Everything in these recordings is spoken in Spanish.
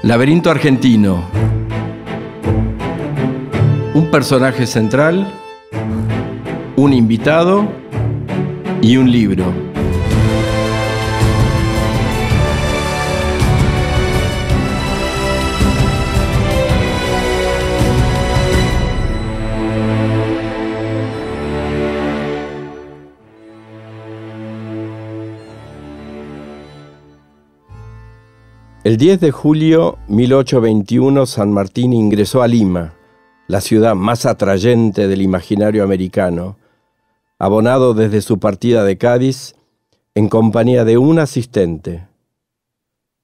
Laberinto argentino. Un personaje central, un invitado y un libro. El 10 de julio 1821, San Martín ingresó a Lima, la ciudad más atrayente del imaginario americano, abonado desde su partida de Cádiz, en compañía de un asistente,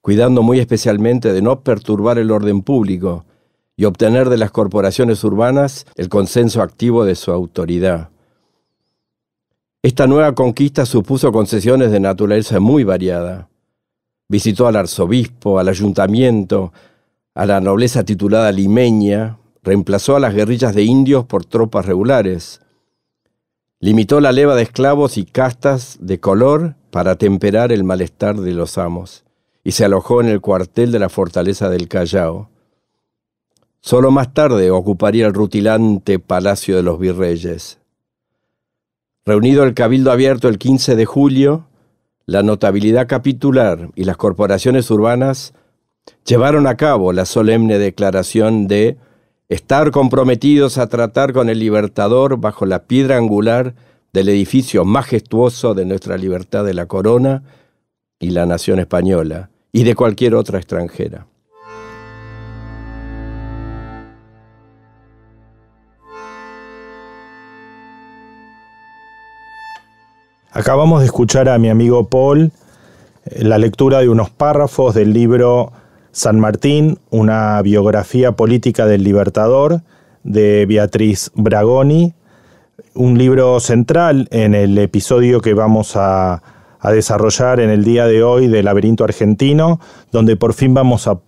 cuidando muy especialmente de no perturbar el orden público y obtener de las corporaciones urbanas el consenso activo de su autoridad. Esta nueva conquista supuso concesiones de naturaleza muy variada. Visitó al arzobispo, al ayuntamiento, a la nobleza titulada limeña, reemplazó a las guerrillas de indios por tropas regulares. Limitó la leva de esclavos y castas de color para temperar el malestar de los amos, y se alojó en el cuartel de la fortaleza del Callao. Solo más tarde ocuparía el rutilante Palacio de los Virreyes. Reunido el Cabildo Abierto el 15 de julio, la notabilidad capitular y las corporaciones urbanas llevaron a cabo la solemne declaración de estar comprometidos a tratar con el Libertador bajo la piedra angular del edificio majestuoso de nuestra libertad de la corona y la nación española, y de cualquier otra extranjera. Acabamos de escuchar a mi amigo Paul la lectura de unos párrafos del libro San Martín, una biografía política del Libertador, de Beatriz Bragoni, un libro central en el episodio que vamos a desarrollar en el día de hoy de Laberinto Argentino, donde por fin vamos a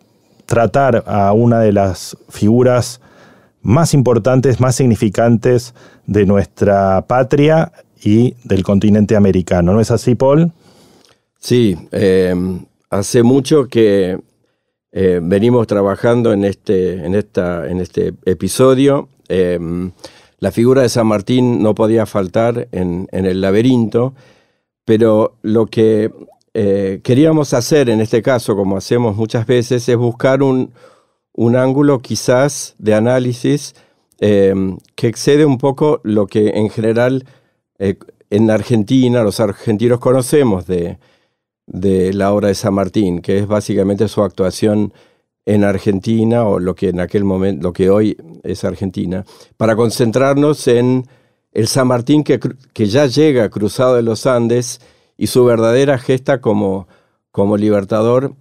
tratar a una de las figuras más importantes, más significantes de nuestra patria y del continente americano. ¿No es así, Paul? Sí, hace mucho que venimos trabajando en este episodio. La figura de San Martín no podía faltar en el laberinto, pero lo que queríamos hacer en este caso, como hacemos muchas veces, es buscar un ángulo quizás de análisis que excede un poco lo que en general en Argentina los argentinos conocemos de la obra de San Martín, que es básicamente su actuación en Argentina, o lo que en aquel momento, lo que hoy es Argentina, para concentrarnos en el San Martín que ya llega cruzado de los Andes y su verdadera gesta como libertador,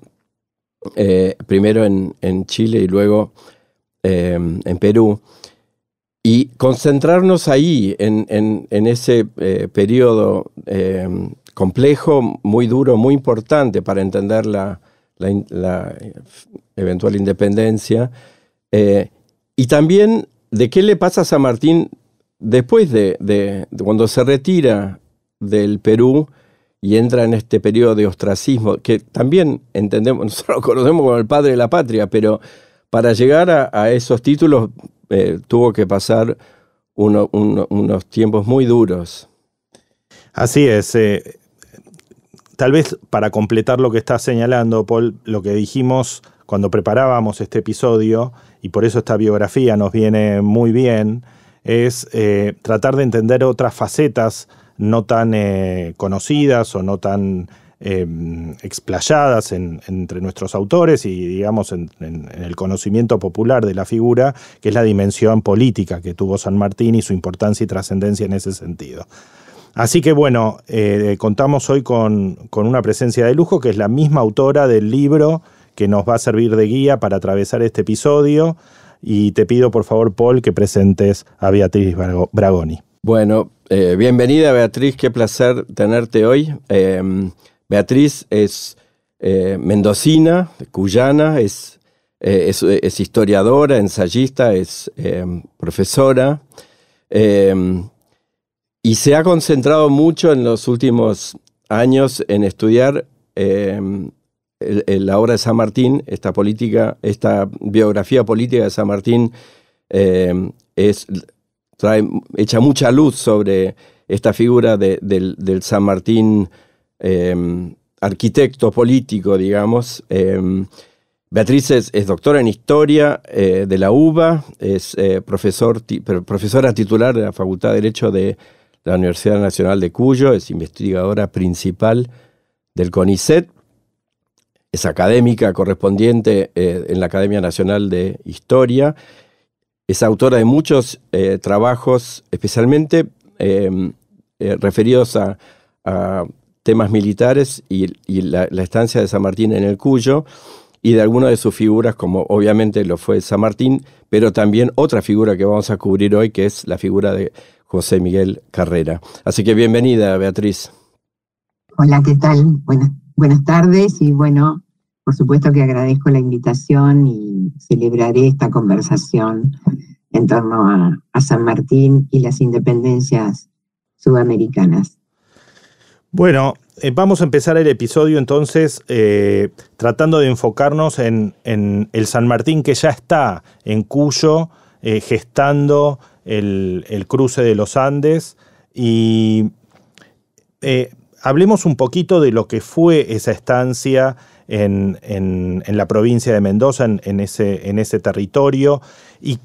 primero en Chile y luego en Perú. Y concentrarnos ahí, en ese periodo complejo, muy duro, muy importante para entender la eventual independencia, y también de qué le pasa a San Martín después de cuando se retira del Perú y entra en este periodo de ostracismo, que también entendemos, nosotros lo conocemos como el padre de la patria, pero para llegar a esos títulos tuvo que pasar unos tiempos muy duros. Así es. Tal vez para completar lo que estás señalando, Paul, lo que dijimos cuando preparábamos este episodio, y por eso esta biografía nos viene muy bien, es tratar de entender otras facetas no tan conocidas o no tan explayadas entre nuestros autores y, digamos, en el conocimiento popular de la figura, que es la dimensión política que tuvo San Martín y su importancia y trascendencia en ese sentido. Así que bueno, contamos hoy con una presencia de lujo, que es la misma autora del libro que nos va a servir de guía para atravesar este episodio, y te pido por favor, Paul, que presentes a Beatriz Bragoni. Bueno, bienvenida, Beatriz, qué placer tenerte hoy. Beatriz es mendocina, cuyana, es historiadora, ensayista, es profesora, y se ha concentrado mucho en los últimos años en estudiar la obra de San Martín, esta biografía política de San Martín echa mucha luz sobre esta figura del San Martín arquitecto político, digamos. Beatriz es doctora en Historia de la UBA, es profesora titular de la Facultad de Derecho de la Universidad Nacional de Cuyo, es investigadora principal del CONICET, es académica correspondiente en la Academia Nacional de Historia, es autora de muchos trabajos, especialmente referidos a temas militares y la estancia de San Martín en el Cuyo, y de algunas de sus figuras, como obviamente lo fue San Martín, pero también otra figura que vamos a cubrir hoy, que es la figura de José Miguel Carrera. Así que bienvenida, Beatriz. Hola, ¿qué tal? Buenas tardes, y bueno, por supuesto que agradezco la invitación y celebraré esta conversación en torno a San Martín y las independencias sudamericanas. Bueno, vamos a empezar el episodio entonces tratando de enfocarnos en el San Martín que ya está en Cuyo, gestando el cruce de los Andes, y hablemos un poquito de lo que fue esa estancia en la provincia de Mendoza, en ese territorio, y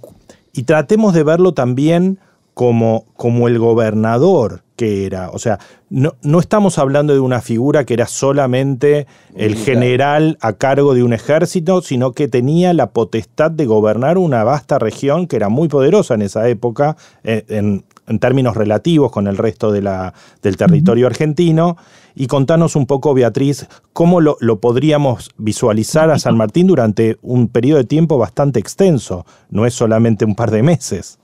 tratemos de verlo también como el gobernador que era. O sea, no estamos hablando de una figura que era solamente el general a cargo de un ejército, sino que tenía la potestad de gobernar una vasta región que era muy poderosa en esa época, en términos relativos con el resto del territorio argentino. Y contanos un poco, Beatriz, cómo lo podríamos visualizar a San Martín durante un periodo de tiempo bastante extenso, no es solamente un par de meses.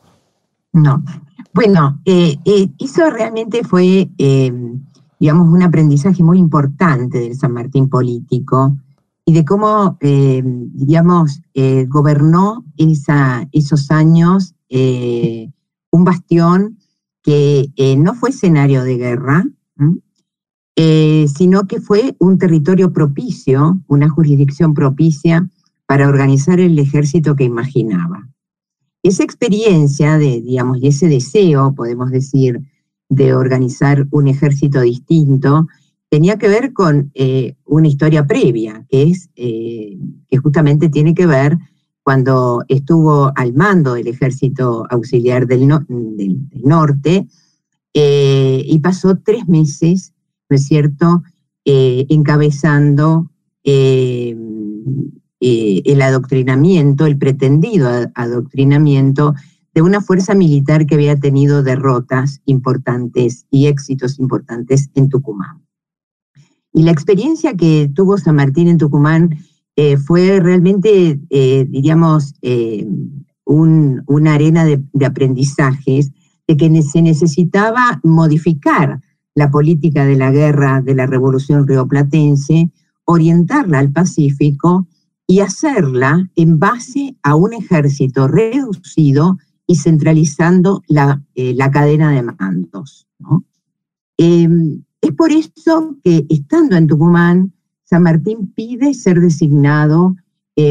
No. Bueno, eso realmente fue, digamos, un aprendizaje muy importante del San Martín político y de cómo, digamos, gobernó esos años un bastión que no fue escenario de guerra, sino que fue un territorio propicio, una jurisdicción propicia para organizar el ejército que imaginaba. Esa experiencia digamos, y ese deseo, podemos decir, de organizar un ejército distinto, tenía que ver con una historia previa, que justamente tiene que ver cuando estuvo al mando del ejército auxiliar del norte, y pasó 3 meses, ¿no es cierto?, encabezando el adoctrinamiento, el pretendido adoctrinamiento de una fuerza militar que había tenido derrotas importantes y éxitos importantes en Tucumán. Y la experiencia que tuvo San Martín en Tucumán fue realmente, diríamos, una arena de aprendizajes, de que se necesitaba modificar la política de la guerra de la Revolución Rioplatense, orientarla al Pacífico y hacerla en base a un ejército reducido y centralizando la cadena de mandos, ¿no? Es por eso que, estando en Tucumán, San Martín pide ser designado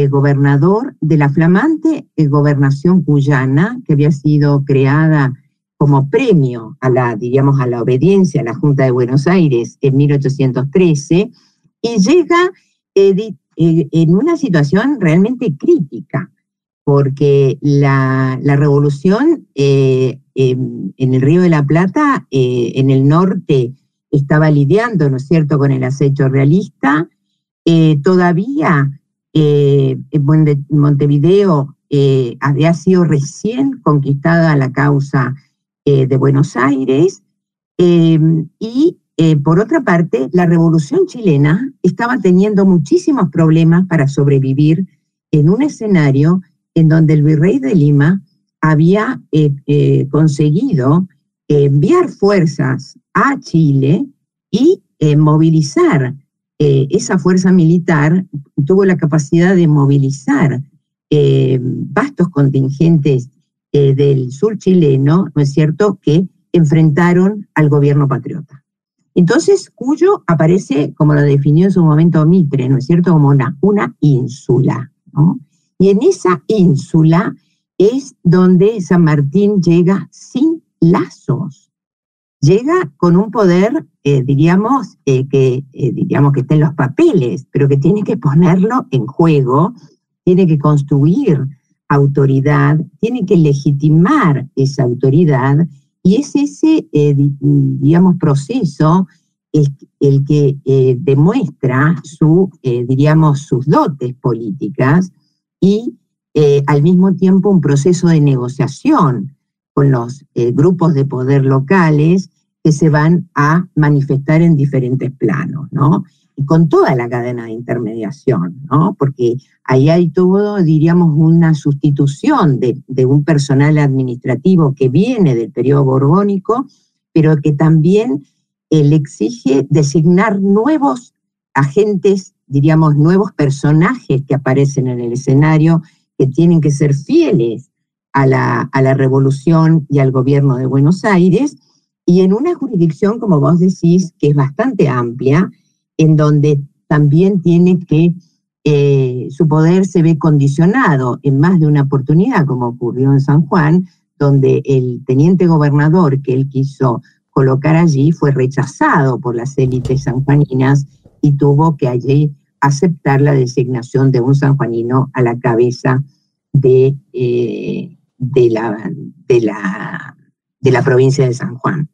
gobernador de la flamante gobernación cuyana, que había sido creada como premio a la obediencia a la Junta de Buenos Aires en 1813, y llega en una situación realmente crítica, porque la revolución en el Río de la Plata, en el norte, estaba lidiando, ¿no es cierto?, con el acecho realista. Todavía Montevideo había sido recién conquistada la causa de Buenos Aires, y por otra parte, la Revolución chilena estaba teniendo muchísimos problemas para sobrevivir en un escenario en donde el virrey de Lima había conseguido enviar fuerzas a Chile y movilizar esa fuerza militar. Tuvo la capacidad de movilizar vastos contingentes del sur chileno, ¿no es cierto?, que enfrentaron al gobierno patriota. Entonces, Cuyo aparece, como lo definió en su momento Mitre, ¿no es cierto?, como una ínsula, ¿no? Y en esa ínsula es donde San Martín llega sin lazos, llega con un poder, diríamos que está en los papeles, pero que tiene que ponerlo en juego, tiene que construir autoridad, tiene que legitimar esa autoridad, y es ese, proceso el que demuestra sus dotes políticas y al mismo tiempo un proceso de negociación con los grupos de poder locales que se van a manifestar en diferentes planos, ¿no? Y con toda la cadena de intermediación, ¿no? Porque ahí hay todo, diríamos, una sustitución de un personal administrativo que viene del periodo borbónico, pero que también le exige designar nuevos agentes, diríamos, nuevos personajes que aparecen en el escenario, que tienen que ser fieles a la revolución y al gobierno de Buenos Aires, y en una jurisdicción, como vos decís, que es bastante amplia, en donde también tiene que, su poder se ve condicionado en más de una oportunidad, como ocurrió en San Juan, donde el teniente gobernador que él quiso colocar allí fue rechazado por las élites sanjuaninas y tuvo que allí aceptar la designación de un sanjuanino a la cabeza de la provincia de San Juan.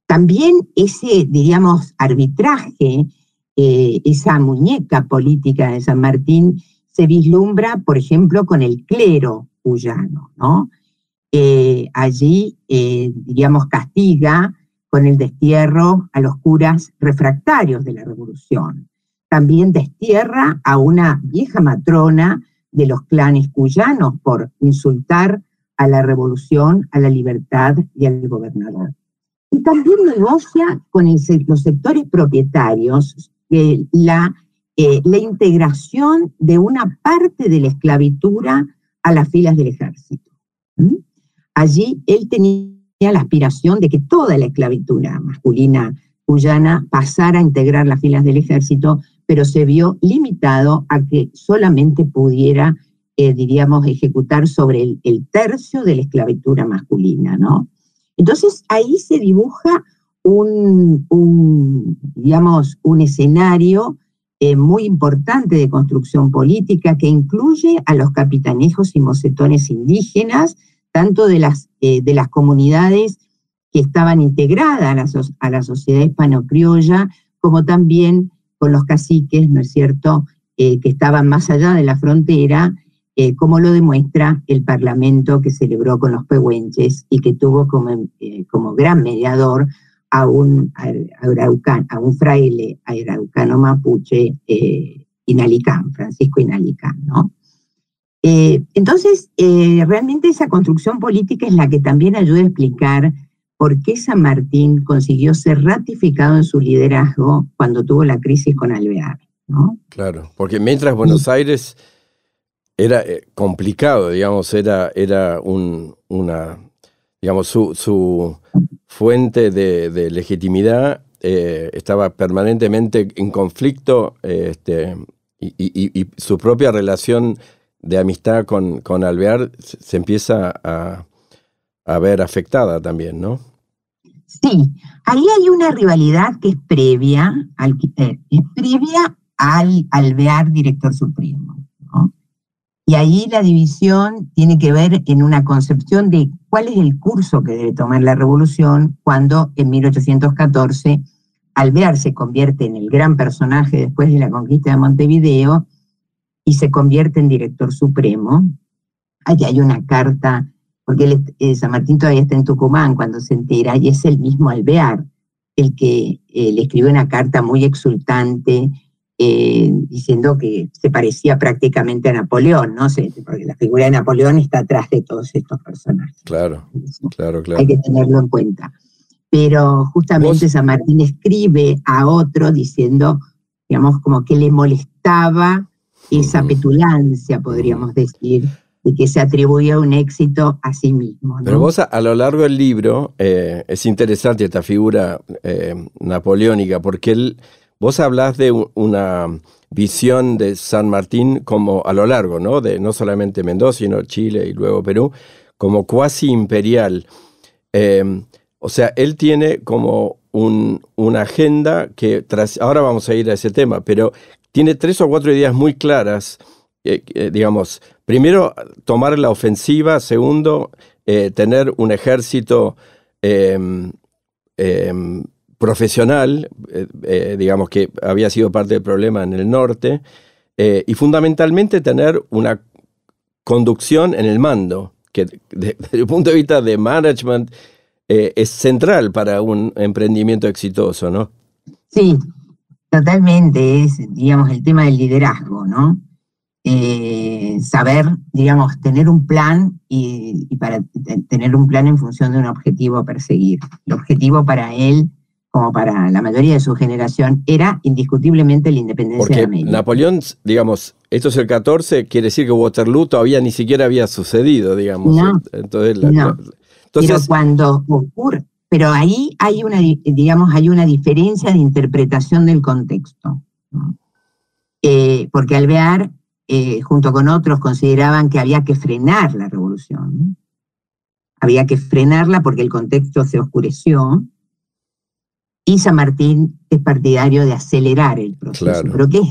También ese, diríamos, arbitraje, esa muñeca política de San Martín se vislumbra, por ejemplo, con el clero cuyano, ¿no? Allí, diríamos, castiga con el destierro a los curas refractarios de la revolución. También destierra a una vieja matrona de los clanes cuyanos por insultar a la revolución, a la libertad y al gobernador. Y también negocia con los sectores propietarios la integración de una parte de la esclavitura a las filas del ejército. Allí él tenía la aspiración de que toda la esclavitura masculina cuyana pasara a integrar las filas del ejército, pero se vio limitado a que solamente pudiera, diríamos, ejecutar sobre el tercio de la esclavitura masculina, ¿no? Entonces ahí se dibuja un escenario muy importante de construcción política que incluye a los capitanejos y mocetones indígenas, tanto de las comunidades que estaban integradas a la sociedad hispano-criolla, como también con los caciques, ¿no es cierto?, que estaban más allá de la frontera, como lo demuestra el parlamento que celebró con los pehuenches y que tuvo como gran mediador a un fraile araucano mapuche, Inalicán, Francisco Inalicán, ¿no? Entonces, realmente esa construcción política es la que también ayuda a explicar por qué San Martín consiguió ser ratificado en su liderazgo cuando tuvo la crisis con Alvear, ¿no? Claro, porque mientras Buenos Aires era complicado, digamos, era una, digamos, su fuente de legitimidad estaba permanentemente en conflicto, y su propia relación de amistad con Alvear se empieza a ver afectada también, ¿no? Sí, ahí hay una rivalidad que es previa al Alvear director supremo, ¿no? Y ahí la división tiene que ver en una concepción de cuál es el curso que debe tomar la revolución cuando en 1814 Alvear se convierte en el gran personaje después de la conquista de Montevideo y se convierte en director supremo. Allí hay una carta, porque San Martín todavía está en Tucumán cuando se entera, y es el mismo Alvear el que le escribe una carta muy exultante, diciendo que se parecía prácticamente a Napoleón, ¿no? Porque la figura de Napoleón está atrás de todos estos personajes. Claro. Hay que tenerlo en cuenta. Pero justamente San Martín escribe a otro diciendo, digamos, como que le molestaba esa petulancia, podríamos decir, de que se atribuía un éxito a sí mismo, ¿no? Pero vos a lo largo del libro, es interesante esta figura napoleónica, porque vos hablás de una visión de San Martín como a lo largo, ¿no? De no solamente Mendoza, sino Chile y luego Perú, como cuasi imperial. O sea, él tiene como una agenda que, ahora vamos a ir a ese tema, pero tiene 3 o 4 ideas muy claras, digamos, primero, tomar la ofensiva, segundo, tener un ejército profesional, digamos que había sido parte del problema en el norte, y fundamentalmente tener una conducción en el mando, que desde el punto de vista de management es central para un emprendimiento exitoso, ¿no? Sí, totalmente, es, digamos, el tema del liderazgo, ¿no? Saber, digamos, tener un plan y para tener un plan en función de un objetivo a perseguir. El objetivo para él, como para la mayoría de su generación, era indiscutiblemente la independencia de América. Napoleón, digamos, esto es el 14, quiere decir que Waterloo todavía ni siquiera había sucedido, digamos. No, entonces, entonces, pero cuando ocurre, pero ahí hay una, digamos, hay una diferencia de interpretación del contexto, ¿no? Porque Alvear, junto con otros, consideraban que había que frenar la revolución, ¿no? Había que frenarla porque el contexto se oscureció, y San Martín es partidario de acelerar el proceso. Claro. Pero ¿qué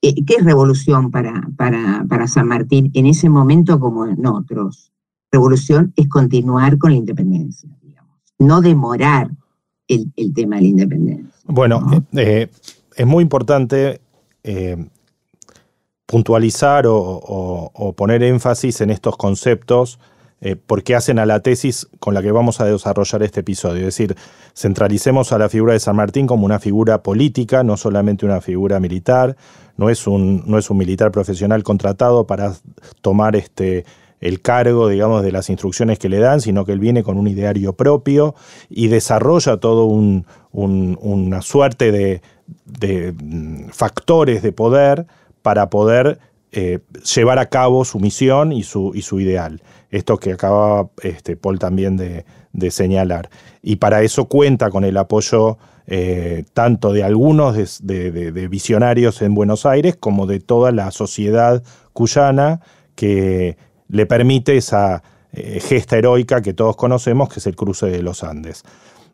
es revolución para San Martín en ese momento como en otros? Revolución es continuar con la independencia, digamos, no demorar el tema de la independencia. Bueno, ¿no? Es muy importante puntualizar o poner énfasis en estos conceptos porque hacen a la tesis con la que vamos a desarrollar este episodio. Es decir, centralicemos a la figura de San Martín como una figura política, no solamente una figura militar. No es un militar profesional contratado para tomar el cargo, digamos, de las instrucciones que le dan, sino que él viene con un ideario propio y desarrolla todo una suerte de factores de poder para poder llevar a cabo su misión y su ideal. Esto que acababa Paul también de señalar. Y para eso cuenta con el apoyo tanto de algunos de visionarios en Buenos Aires como de toda la sociedad cuyana que le permite esa gesta heroica que todos conocemos, que es el cruce de los Andes.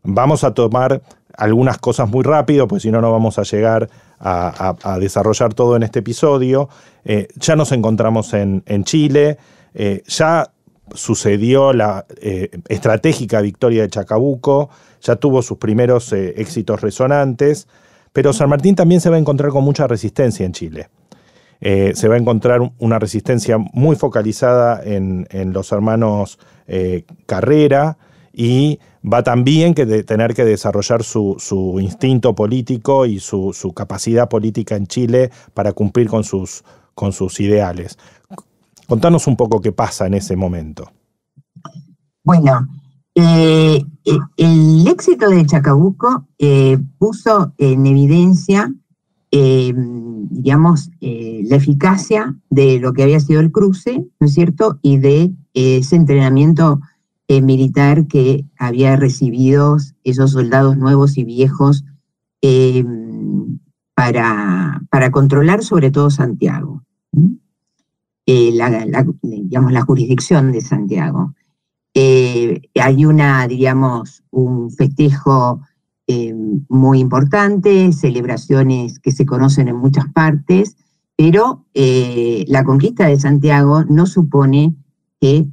Vamos a tomar algunas cosas muy rápido, pues si no, no vamos a llegar a desarrollar todo en este episodio. Ya nos encontramos en Chile, ya sucedió la estratégica victoria de Chacabuco, ya tuvo sus primeros éxitos resonantes, pero San Martín también se va a encontrar con mucha resistencia en Chile. Se va a encontrar una resistencia muy focalizada en los hermanos Carrera, y va también tener que desarrollar su instinto político y su capacidad política en Chile para cumplir con sus ideales. Contanos un poco qué pasa en ese momento. Bueno, el éxito de Chacabuco puso en evidencia, digamos, la eficacia de lo que había sido el cruce, ¿no es cierto?, y de ese entrenamiento militar que había recibido esos soldados nuevos y viejos para controlar sobre todo Santiago, digamos, la jurisdicción de Santiago. Hay un festejo muy importante, celebraciones que se conocen en muchas partes, pero la conquista de Santiago no supone que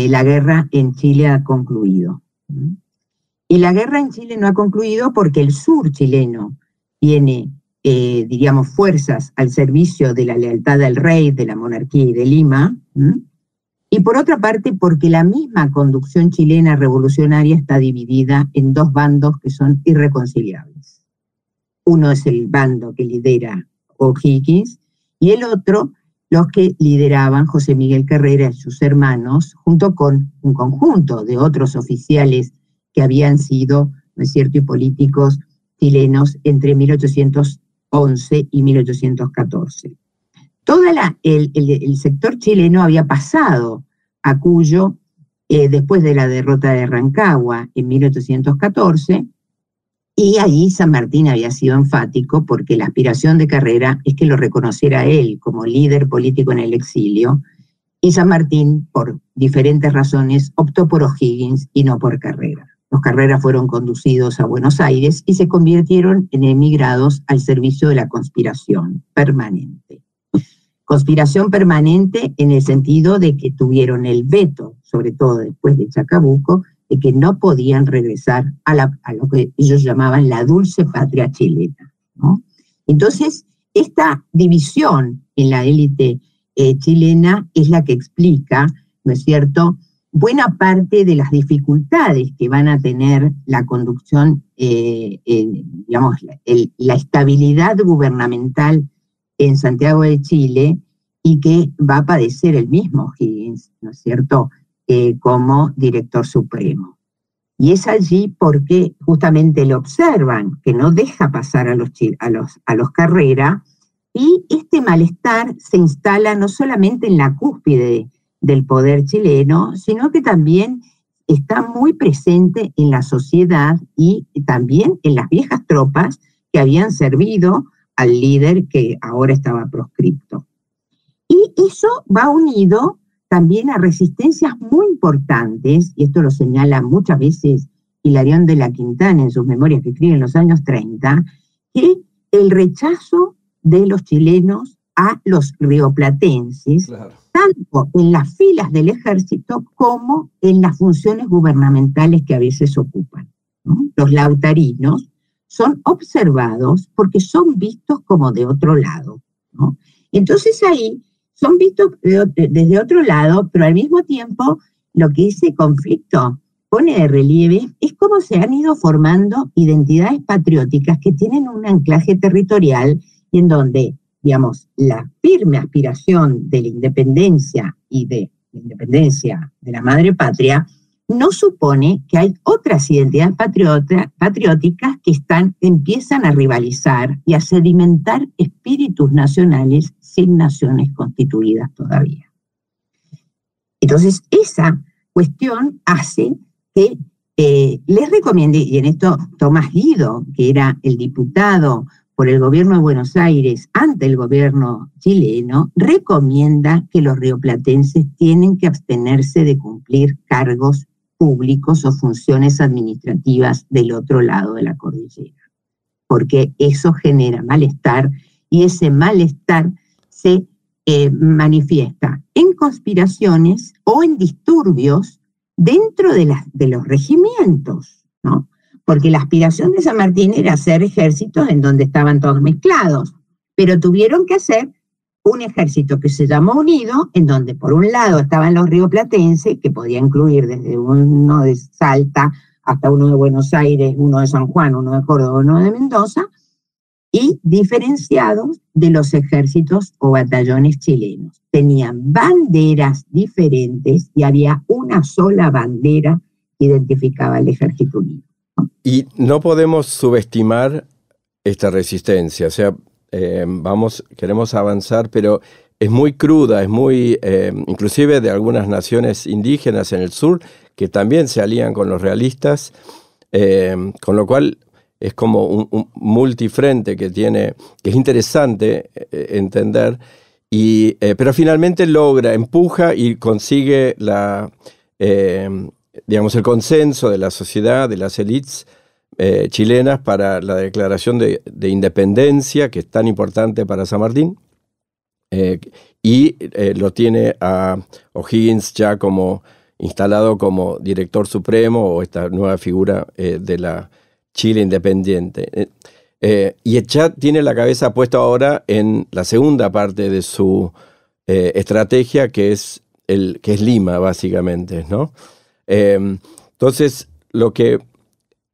la guerra en Chile ha concluido. Y la guerra en Chile no ha concluido porque el sur chileno tiene, digamos, fuerzas al servicio de la lealtad del rey, de la monarquía y de Lima, y por otra parte porque la misma conducción chilena revolucionaria está dividida en dos bandos que son irreconciliables. Uno es el bando que lidera O'Higgins y el otro los que lideraban José Miguel Carrera y sus hermanos, junto con un conjunto de otros oficiales que habían sido, ¿no es cierto?, y políticos chilenos entre 1811 y 1814. el sector chileno había pasado a Cuyo después de la derrota de Rancagua en 1814, y ahí San Martín había sido enfático porque la aspiración de Carrera es que lo reconociera él como líder político en el exilio, y San Martín, por diferentes razones, optó por O'Higgins y no por Carrera. Los Carreras fueron conducidos a Buenos Aires y se convirtieron en emigrados al servicio de la conspiración permanente. Conspiración permanente en el sentido de que tuvieron el veto, sobre todo después de Chacabuco, de que no podían regresar a lo que ellos llamaban la dulce patria chilena, ¿no? Entonces, esta división en la élite chilena es la que explica, ¿no es cierto?, buena parte de las dificultades que van a tener la conducción, digamos, la estabilidad gubernamental en Santiago de Chile, y que va a padecer el mismo Higgins, ¿no es cierto?, como director supremo. Y es allí porque justamente lo observan, que no deja pasar a los Carrera, y este malestar se instala no solamente en la cúspide del poder chileno, sino que también está muy presente en la sociedad y también en las viejas tropas que habían servido al líder que ahora estaba proscripto. Y eso va unido también a resistencias muy importantes, y esto lo señala muchas veces Hilarión de la Quintana en sus memorias que escribe en los años 30, que el rechazo de los chilenos a los rioplatenses, claro, tanto en las filas del ejército como en las funciones gubernamentales que a veces ocupan, ¿no? Los lautarinos son observados porque son vistos como de otro lado, ¿no? Entonces ahí son vistos desde otro lado, pero al mismo tiempo lo que ese conflicto pone de relieve es cómo se han ido formando identidades patrióticas que tienen un anclaje territorial y en donde, digamos, la firme aspiración de la independencia y de la independencia de la madre patria no supone que hay otras identidades patrióticas que empiezan a rivalizar y a sedimentar espíritus nacionales sin naciones constituidas todavía. Entonces, esa cuestión hace que les recomiende, y en esto Tomás Guido, que era el diputado por el gobierno de Buenos Aires ante el gobierno chileno, recomienda que los rioplatenses tienen que abstenerse de cumplir cargos públicos o funciones administrativas del otro lado de la cordillera, porque eso genera malestar, y ese malestar se manifiesta en conspiraciones o en disturbios dentro de los regimientos, ¿no? Porque la aspiración de San Martín era hacer ejércitos en donde estaban todos mezclados, pero tuvieron que hacer un ejército que se llamó Unido, en donde por un lado estaban los rioplatenses, que podía incluir desde uno de Salta hasta uno de Buenos Aires, uno de San Juan, uno de Córdoba, uno de Mendoza, y diferenciados de los ejércitos o batallones chilenos. Tenían banderas diferentes y había una sola bandera que identificaba al Ejército Unido. Y no podemos subestimar esta resistencia, o sea, queremos avanzar, pero es muy cruda, es muy, inclusive de algunas naciones indígenas en el sur, que también se alían con los realistas, con lo cual es como un multifrente que es interesante entender, pero finalmente empuja y consigue digamos, el consenso de la sociedad, de las élites chilenas para la declaración de independencia, que es tan importante para San Martín, y lo tiene a O'Higgins ya como instalado como director supremo, o esta nueva figura de la Chile independiente. Y ya tiene la cabeza puesta ahora en la segunda parte de su estrategia, que es Lima, básicamente, ¿no? Entonces,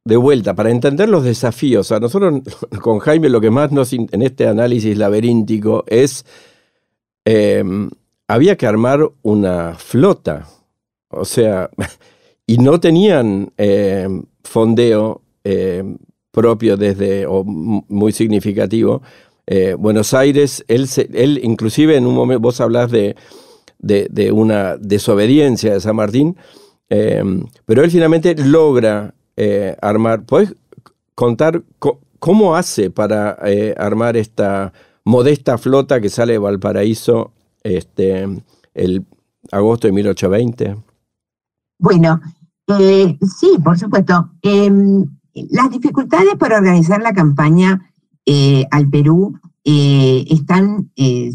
de vuelta, para entender los desafíos, a nosotros con Jaime lo que más en este análisis laberíntico es, había que armar una flota, o sea, y no tenían fondeo propio o muy significativo, Buenos Aires, él inclusive en un momento, vos hablás de una desobediencia de San Martín, pero él finalmente logra armar. ¿Podés contar cómo hace para armar esta modesta flota que sale de Valparaíso el agosto de 1820? Bueno, sí, por supuesto. Las dificultades para organizar la campaña al Perú se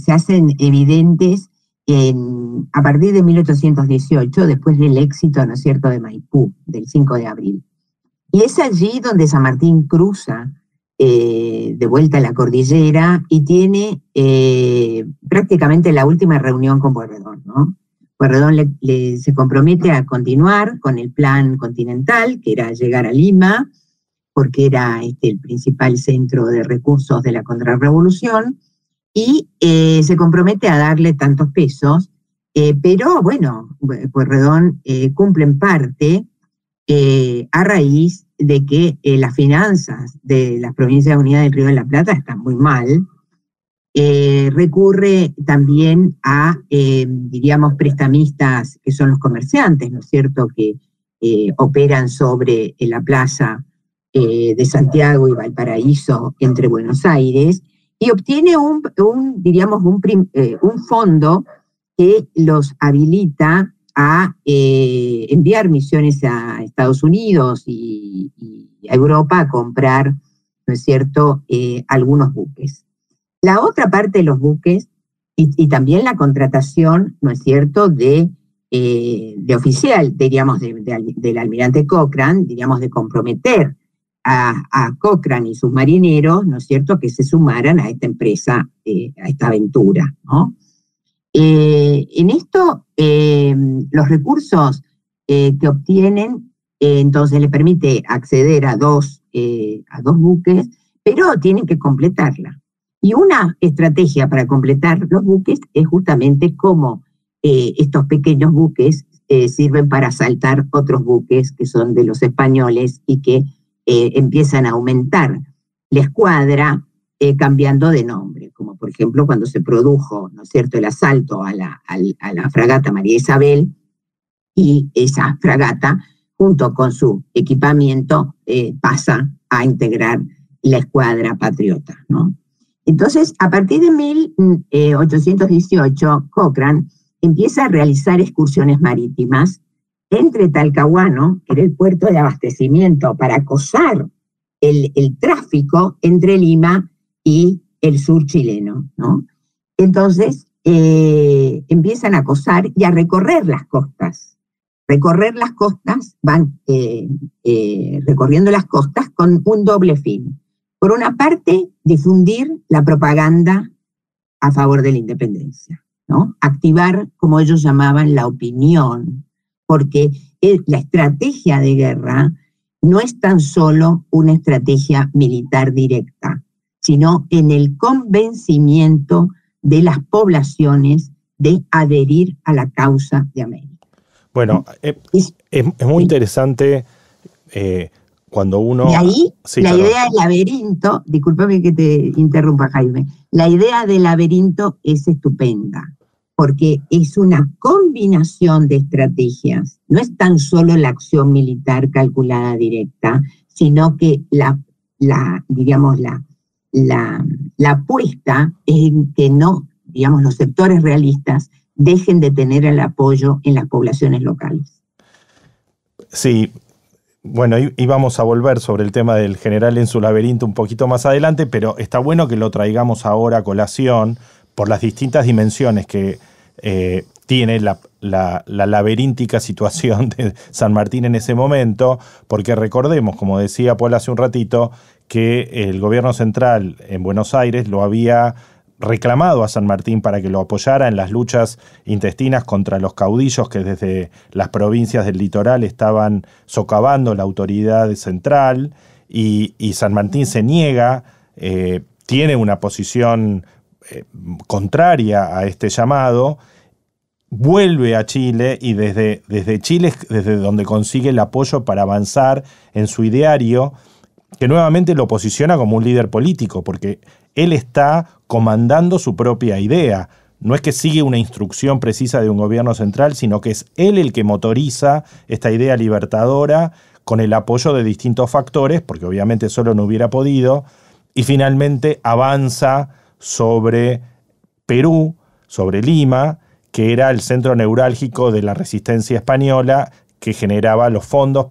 hacen evidentes a partir de 1818, después del éxito, ¿no es cierto?, de Maipú, del 5 de abril. Y es allí donde San Martín cruza de vuelta a la cordillera y tiene prácticamente la última reunión con Pueyrredón, ¿no? Pueyrredón se compromete a continuar con el plan continental, que era llegar a Lima, porque era el principal centro de recursos de la contrarrevolución, y se compromete a darle tantos pesos, pero bueno, Pueyrredón cumple en parte a raíz de que las finanzas de las Provincias Unidas del Río de la Plata están muy mal. Recurre también a, diríamos, prestamistas que son los comerciantes, ¿no es cierto?, que operan sobre la plaza de Santiago y Valparaíso entre Buenos Aires, y obtiene un fondo que los habilita a enviar misiones a Estados Unidos y a Europa a comprar, ¿no es cierto?, algunos buques. La otra parte de los buques, y también la contratación, ¿no es cierto?, de oficial, diríamos, del almirante Cochrane, diríamos, de comprometer a Cochrane y sus marineros, ¿no es cierto?, que se sumaran a esta empresa, a esta aventura, ¿no? En esto, los recursos que obtienen, entonces le permite acceder a dos buques, pero tienen que completarla. Y una estrategia para completar los buques es justamente cómo estos pequeños buques sirven para asaltar otros buques que son de los españoles y que empiezan a aumentar la escuadra cambiando de nombre, como por ejemplo cuando se produjo, ¿no es cierto?, el asalto a la fragata María Isabel, y esa fragata, junto con su equipamiento, pasa a integrar la escuadra patriota, ¿no? Entonces, a partir de 1818, Cochrane empieza a realizar excursiones marítimas entre Talcahuano, que era el puerto de abastecimiento, para acosar el tráfico entre Lima y el sur chileno, ¿no? Entonces, empiezan a acosar y a recorrer las costas. Van recorriendo las costas con un doble fin. Por una parte, difundir la propaganda a favor de la independencia, ¿no? Activar, como ellos llamaban, la opinión, porque la estrategia de guerra no es tan solo una estrategia militar directa, sino en el convencimiento de las poblaciones de adherir a la causa de América. Bueno, es muy interesante cuando uno... Y ahí la idea del laberinto, discúlpame que te interrumpa, Jaime, la idea del laberinto es estupenda, porque es una combinación de estrategias, no es tan solo la acción militar calculada directa, sino que la apuesta en que no, digamos, los sectores realistas dejen de tener el apoyo en las poblaciones locales. Sí, bueno, y vamos a volver sobre el tema del general en su laberinto un poquito más adelante, pero está bueno que lo traigamos ahora a colación por las distintas dimensiones que tiene la laberíntica situación de San Martín en ese momento, porque recordemos, como decía Paul hace un ratito, que el gobierno central en Buenos Aires lo había reclamado a San Martín para que lo apoyara en las luchas intestinas contra los caudillos que desde las provincias del litoral estaban socavando la autoridad central, y San Martín se niega, tiene una posición contraria a este llamado, vuelve a Chile y desde Chile, desde donde consigue el apoyo para avanzar en su ideario, que nuevamente lo posiciona como un líder político, porque él está comandando su propia idea. No es que sigue una instrucción precisa de un gobierno central, sino que es él el que motoriza esta idea libertadora con el apoyo de distintos factores, porque obviamente solo no hubiera podido, y finalmente avanza sobre Perú, sobre Lima, que era el centro neurálgico de la resistencia española, que generaba los fondos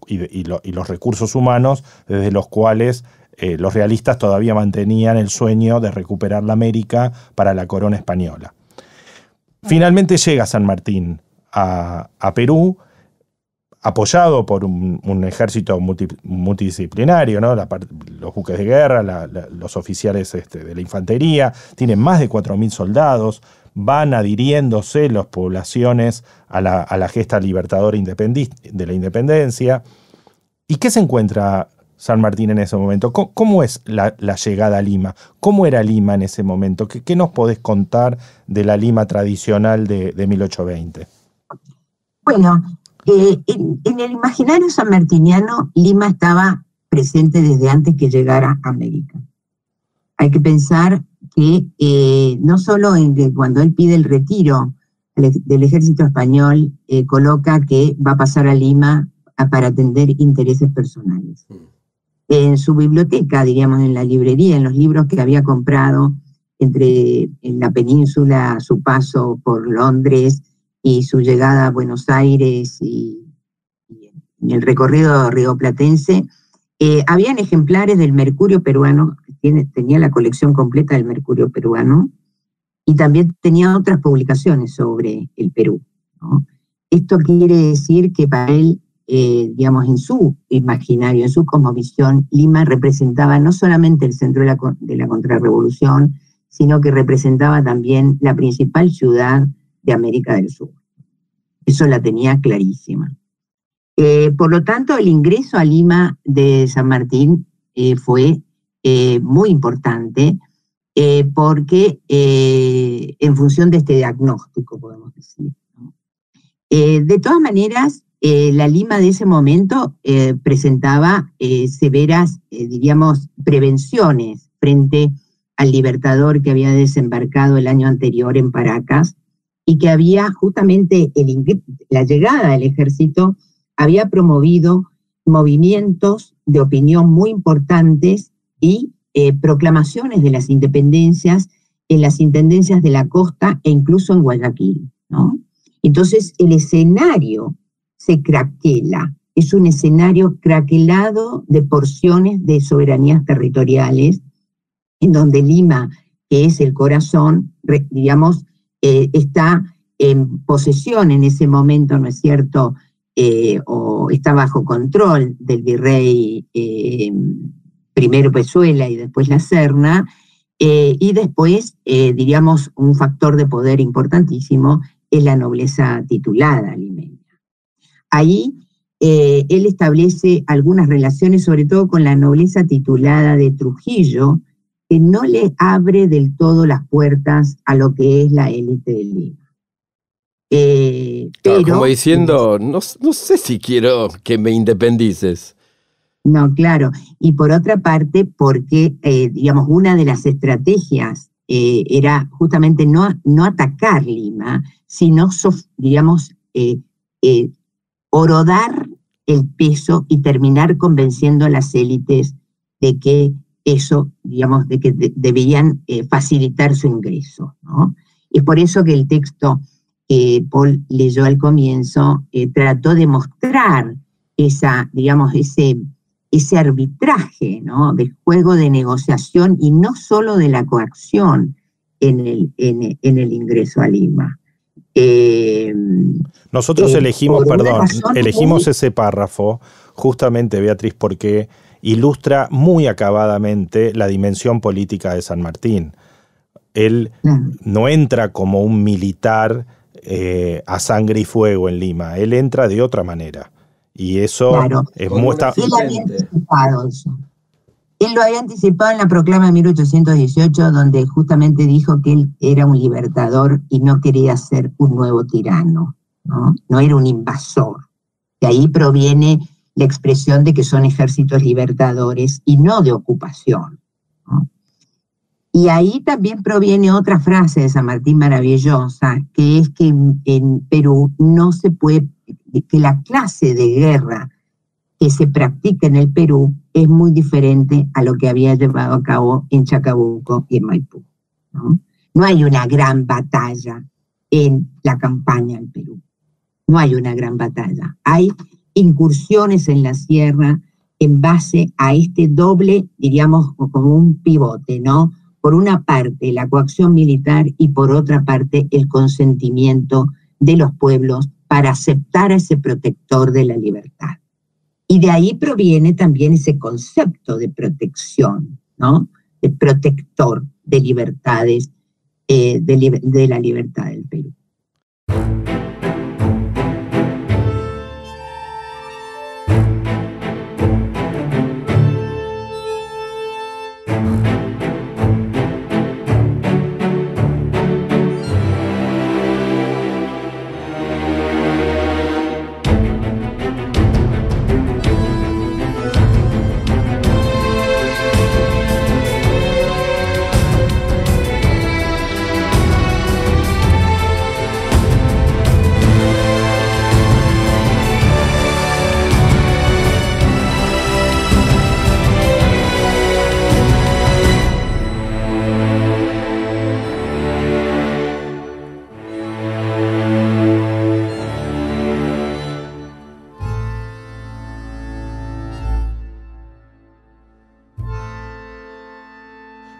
y los recursos humanos desde los cuales los realistas todavía mantenían el sueño de recuperar la América para la corona española. Finalmente llega San Martín a Perú, apoyado por un ejército multidisciplinario, ¿no? Los buques de guerra, los oficiales de la infantería, tienen más de 4.000 soldados, van adhiriéndose las poblaciones a la gesta libertadora de la independencia. ¿Y qué se encuentra San Martín en ese momento? ¿Cómo es la llegada a Lima? ¿Cómo era Lima en ese momento? ¿Qué nos podés contar de la Lima tradicional de 1820? Bueno, en el imaginario sanmartiniano, Lima estaba presente desde antes que llegara a América. Hay que pensar que no solo en que cuando él pide el retiro del ejército español, coloca que va a pasar a Lima para atender intereses personales. En su biblioteca, diríamos, en la librería, en los libros que había comprado en la península, su paso por Londres y su llegada a Buenos Aires y en el recorrido rioplatense, habían ejemplares del Mercurio peruano, tenía la colección completa del Mercurio peruano, y también tenía otras publicaciones sobre el Perú, ¿no? Esto quiere decir que para él, digamos, en su imaginario, en su cosmovisión, Lima representaba no solamente el centro de la contrarrevolución, sino que representaba también la principal ciudad de América del Sur. Eso la tenía clarísima. Por lo tanto, el ingreso a Lima de San Martín fue muy importante, porque en función de este diagnóstico, podemos decir, ¿no? De todas maneras, la Lima de ese momento presentaba severas, diríamos, prevenciones frente al libertador que había desembarcado el año anterior en Paracas y que había justamente la llegada del ejército había promovido movimientos de opinión muy importantes y proclamaciones de las independencias en las intendencias de la costa e incluso en Guayaquil, ¿no? Entonces el escenario se craquela, es un escenario craquelado de porciones de soberanías territoriales, en donde Lima, que es el corazón, digamos, está en posesión en ese momento, ¿no es cierto?, o está bajo control del virrey primero Pezuela y después La Serna, y después, diríamos, un factor de poder importantísimo es la nobleza titulada limeña. Ahí él establece algunas relaciones, sobre todo con la nobleza titulada de Trujillo, que no le abre del todo las puertas a lo que es la élite de Lima. Pero, como diciendo, no sé si quiero que me independices. No, claro. Y por otra parte, porque, digamos, una de las estrategias era justamente no atacar Lima, sino, digamos, horodar el peso y terminar convenciendo a las élites de que eso, digamos, de que debían facilitar su ingreso, ¿no? Es por eso que el texto que Paul leyó al comienzo trató de mostrar digamos, ese arbitraje, ¿no?, del juego de negociación y no solo de la coacción en el ingreso a Lima. Nosotros elegimos ese párrafo justamente, Beatriz, porque ilustra muy acabadamente la dimensión política de San Martín. Él no entra como un militar a sangre y fuego en Lima, él entra de otra manera. Y eso es muy... Él había anticipado eso. Él lo había anticipado en la proclama de 1818, donde justamente dijo que él era un libertador y no quería ser un nuevo tirano, ¿no? No era un invasor. De ahí proviene la expresión de que son ejércitos libertadores y no de ocupación, ¿no? Y ahí también proviene otra frase de San Martín maravillosa, que es que en Perú no se puede, que la clase de guerra que se practica en el Perú es muy diferente a lo que había llevado a cabo en Chacabuco y en Maipú, ¿no? No hay una gran batalla en la campaña en Perú. No hay una gran batalla. Hay incursiones en la sierra en base a este doble, diríamos, como un pivote, ¿no? Por una parte, la coacción militar y por otra parte, el consentimiento de los pueblos para aceptar a ese protector de la libertad. Y de ahí proviene también ese concepto de protección, ¿no? De protector de libertades, de la libertad del Perú.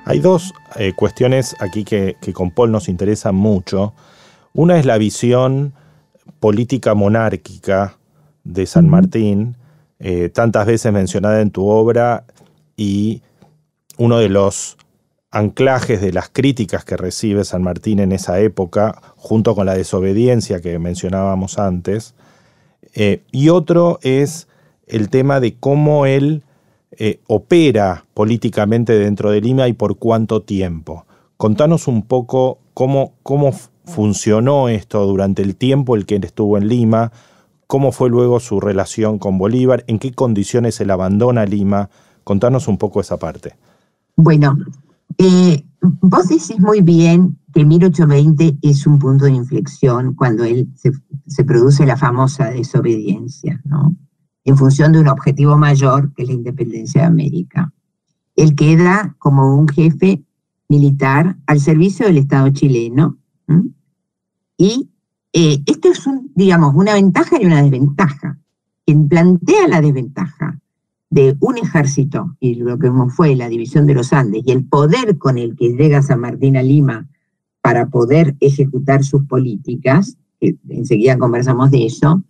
Hay dos cuestiones aquí que con Paul nos interesan mucho. Una es la visión política monárquica de San Martín, tantas veces mencionada en tu obra, y uno de los anclajes de las críticas que recibe San Martín en esa época, junto con la desobediencia que mencionábamos antes. Y otro es el tema de cómo él opera políticamente dentro de Lima y por cuánto tiempo. Contanos un poco cómo funcionó esto durante el tiempo el que él estuvo en Lima, cómo fue luego su relación con Bolívar, en qué condiciones él abandona Lima. Contanos un poco esa parte. Bueno, vos decís muy bien que 1820 es un punto de inflexión cuando él se produce la famosa desobediencia, ¿no? En función de un objetivo mayor, que es la independencia de América. Él queda como un jefe militar al servicio del Estado chileno. Y esto es, digamos, una ventaja y una desventaja. Quien plantea la desventaja de un ejército, y lo que fue la división de los Andes, y el poder con el que llega San Martín a Lima para poder ejecutar sus políticas, que enseguida conversamos de eso,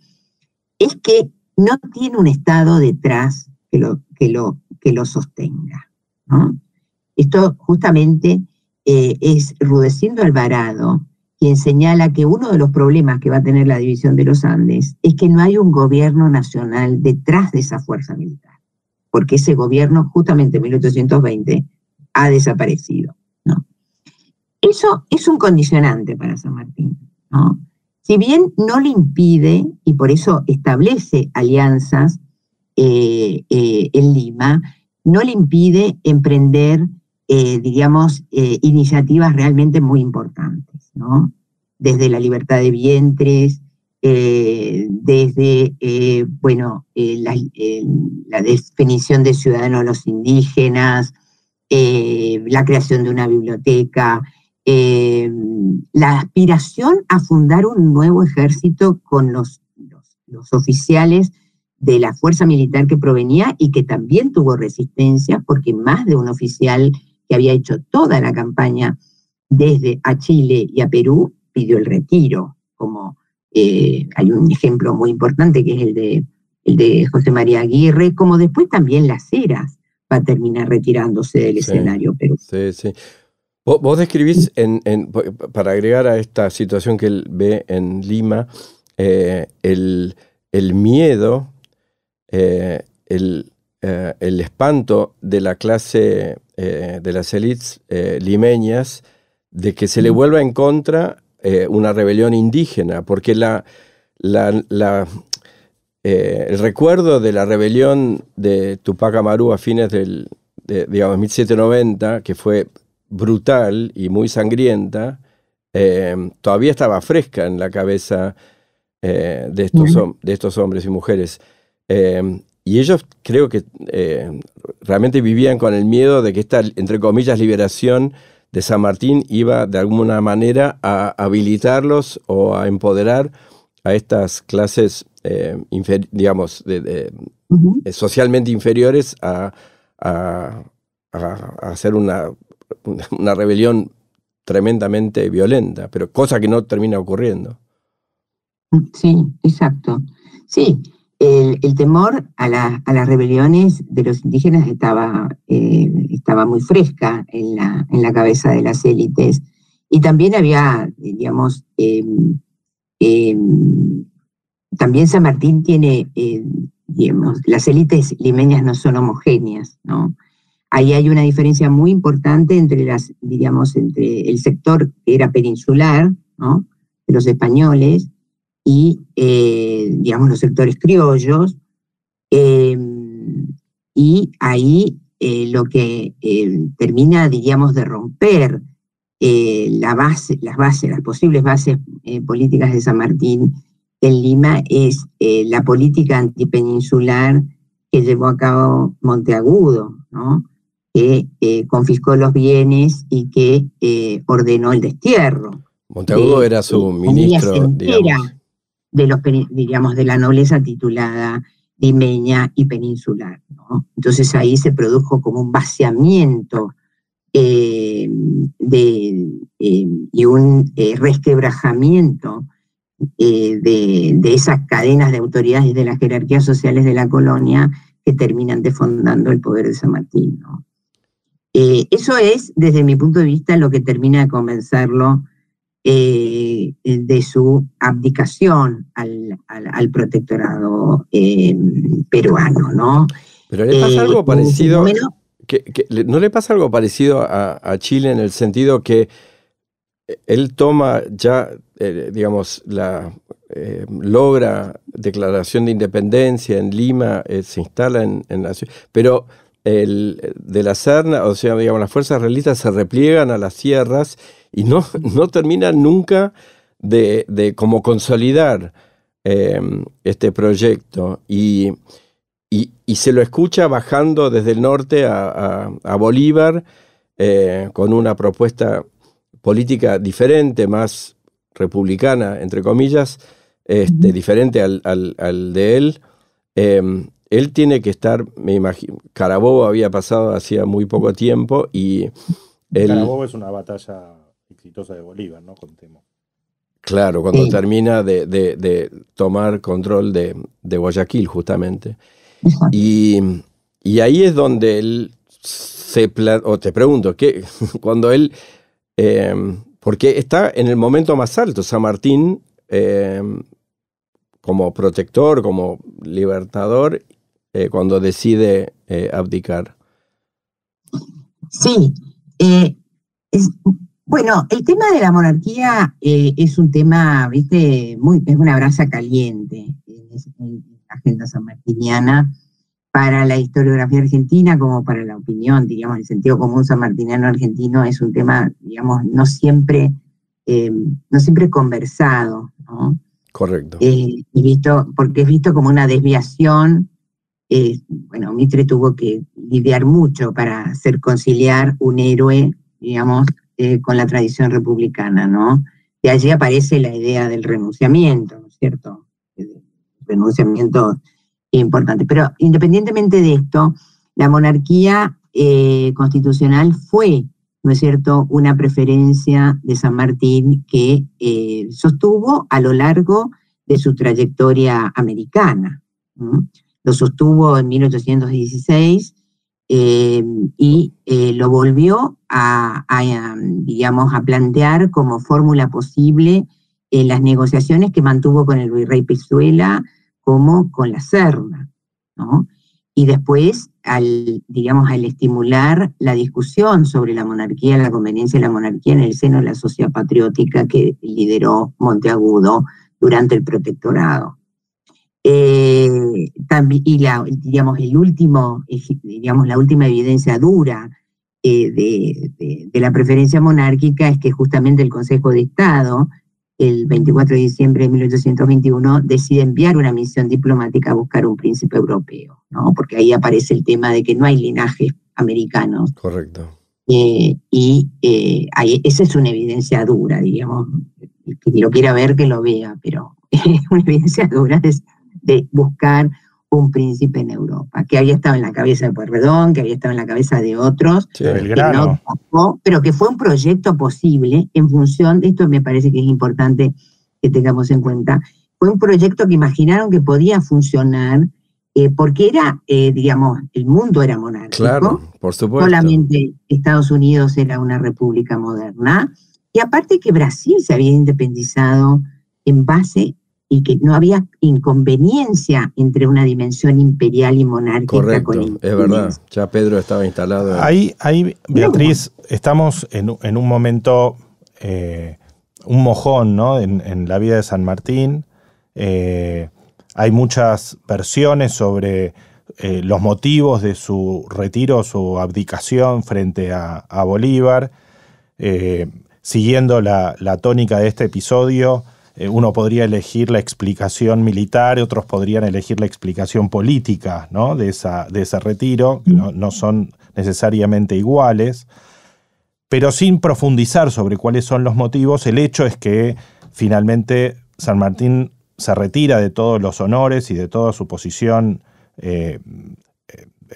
es que no tiene un Estado detrás que lo sostenga, ¿no? Esto justamente es Rudecindo Alvarado quien señala que uno de los problemas que va a tener la división de los Andes es que no hay un gobierno nacional detrás de esa fuerza militar, porque ese gobierno justamente en 1820 ha desaparecido, ¿no? Eso es un condicionante para San Martín, ¿no? Si bien no le impide, y por eso establece alianzas en Lima, no le impide emprender, iniciativas realmente muy importantes, ¿no? Desde la libertad de vientres, desde, la definición de ciudadanos a los indígenas, la creación de una biblioteca, la aspiración a fundar un nuevo ejército con los oficiales de la fuerza militar que provenía y que también tuvo resistencia, porque más de un oficial que había hecho toda la campaña desde a Chile y a Perú pidió el retiro, como hay un ejemplo muy importante que es el de José María Aguirre, como después también Las Heras va a terminar retirándose del escenario Perú. Sí. Vos describís, para agregar a esta situación que él ve en Lima, el miedo, el espanto de la clase, de las élites limeñas, de que se le vuelva en contra una rebelión indígena, porque el recuerdo de la rebelión de Tupac Amaru a fines de 1790, que fue brutal y muy sangrienta, todavía estaba fresca en la cabeza de estos hombres y mujeres. Y ellos creo que realmente vivían con el miedo de que esta, entre comillas, liberación de San Martín iba de alguna manera a habilitarlos o a empoderar a estas clases, digamos, socialmente inferiores a hacer una rebelión tremendamente violenta, pero cosa que no termina ocurriendo. Sí, exacto. Sí, el temor a las rebeliones de los indígenas estaba muy fresca en la cabeza de las élites, y también había, digamos, también San Martín tiene, digamos, las élites limeñas no son homogéneas, ¿no? Ahí hay una diferencia muy importante entre entre el sector que era peninsular, ¿no?, de los españoles, y, digamos, los sectores criollos, y ahí lo que termina, diríamos, de romper las posibles bases políticas de San Martín en Lima es la política antipeninsular que llevó a cabo Monteagudo, ¿no?, que confiscó los bienes y que ordenó el destierro. Monteagudo era su ministro, digamos. De la nobleza titulada limeña y peninsular, ¿no? Entonces ahí se produjo como un vaciamiento y un resquebrajamiento de esas cadenas de autoridades de las jerarquías sociales de la colonia que terminan defondando el poder de San Martín, ¿no? Eso es, desde mi punto de vista, lo que termina de convencerlo de su abdicación al protectorado peruano, ¿no? Pero le pasa algo parecido. ¿No le pasa algo parecido a Chile en el sentido que él toma ya, digamos, logra declaración de independencia en Lima, se instala en la ciudad, pero de la Serna, o sea, digamos, las fuerzas realistas se repliegan a las sierras y no terminan nunca de como consolidar este proyecto, y se lo escucha bajando desde el norte a Bolívar con una propuesta política diferente, más republicana, entre comillas, diferente al de él. Él tiene que estar, me imagino, Carabobo había pasado hacía muy poco tiempo y... Carabobo es una batalla exitosa de Bolívar, ¿no? Contemos. Claro, cuando termina de tomar control de Guayaquil, justamente. Y ahí es donde él te pregunto, cuando él... porque está en el momento más alto, San Martín, como protector, como libertador, cuando decide abdicar. Sí. Bueno, el tema de la monarquía es un tema, ¿viste? Es una brasa caliente en la agenda sanmartiniana para la historiografía argentina como para la opinión, digamos, el sentido común sanmartiniano argentino es un tema, digamos, no siempre conversado, ¿no? Correcto. Porque es visto como una desviación. Bueno, Mitre tuvo que lidiar mucho para hacer conciliar un héroe, digamos, con la tradición republicana, ¿no? De allí aparece la idea del renunciamiento, ¿no es cierto? El renunciamiento importante. Pero independientemente de esto, la monarquía constitucional fue, ¿no es cierto?, una preferencia de San Martín que sostuvo a lo largo de su trayectoria americana, ¿no? Lo sostuvo en 1816 y lo volvió digamos, a plantear como fórmula posible en las negociaciones que mantuvo con el virrey Pezuela como con la Serna, ¿no? Y después, al estimular la discusión sobre la monarquía, la conveniencia de la monarquía en el seno de la sociedad patriótica que lideró Monteagudo durante el protectorado. También, y la última evidencia dura de la preferencia monárquica es que justamente el Consejo de Estado, el 24 de diciembre de 1821, decide enviar una misión diplomática a buscar un príncipe europeo, ¿no? Porque ahí aparece el tema de que no hay linajes americanos. Correcto. Esa es una evidencia dura, digamos. El que lo quiera ver, que lo vea, pero es una evidencia dura de buscar un príncipe en Europa, que había estado en la cabeza de Pueyrredón, que había estado en la cabeza de otros, sí, Belgrano, que no pasó, pero que fue un proyecto posible en función de esto. Me parece que es importante que tengamos en cuenta. Fue un proyecto que imaginaron que podía funcionar, porque era, digamos, el mundo era monárquico. Claro, por supuesto. Solamente Estados Unidos era una república moderna, y aparte que Brasil se había independizado en base y que no había inconveniencia entre una dimensión imperial y monárquica. Correcto, es verdad. Ya Pedro estaba instalado. Ahí, Beatriz, estamos en un momento, un mojón, ¿no? En la vida de San Martín. Hay muchas versiones sobre los motivos de su retiro, su abdicación frente a Bolívar. Siguiendo la tónica de este episodio, uno podría elegir la explicación militar, otros podrían elegir la explicación política, ¿no? de ese retiro, que no son necesariamente iguales, pero sin profundizar sobre cuáles son los motivos. El hecho es que finalmente San Martín se retira de todos los honores y de toda su posición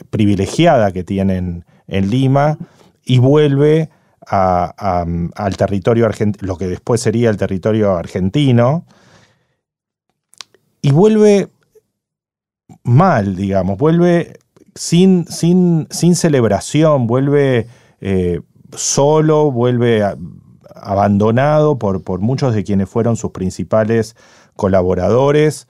privilegiada que tiene en Lima, y vuelve al territorio argentino, lo que después sería el territorio argentino, y vuelve mal, digamos, vuelve sin celebración, vuelve solo, vuelve abandonado por muchos de quienes fueron sus principales colaboradores.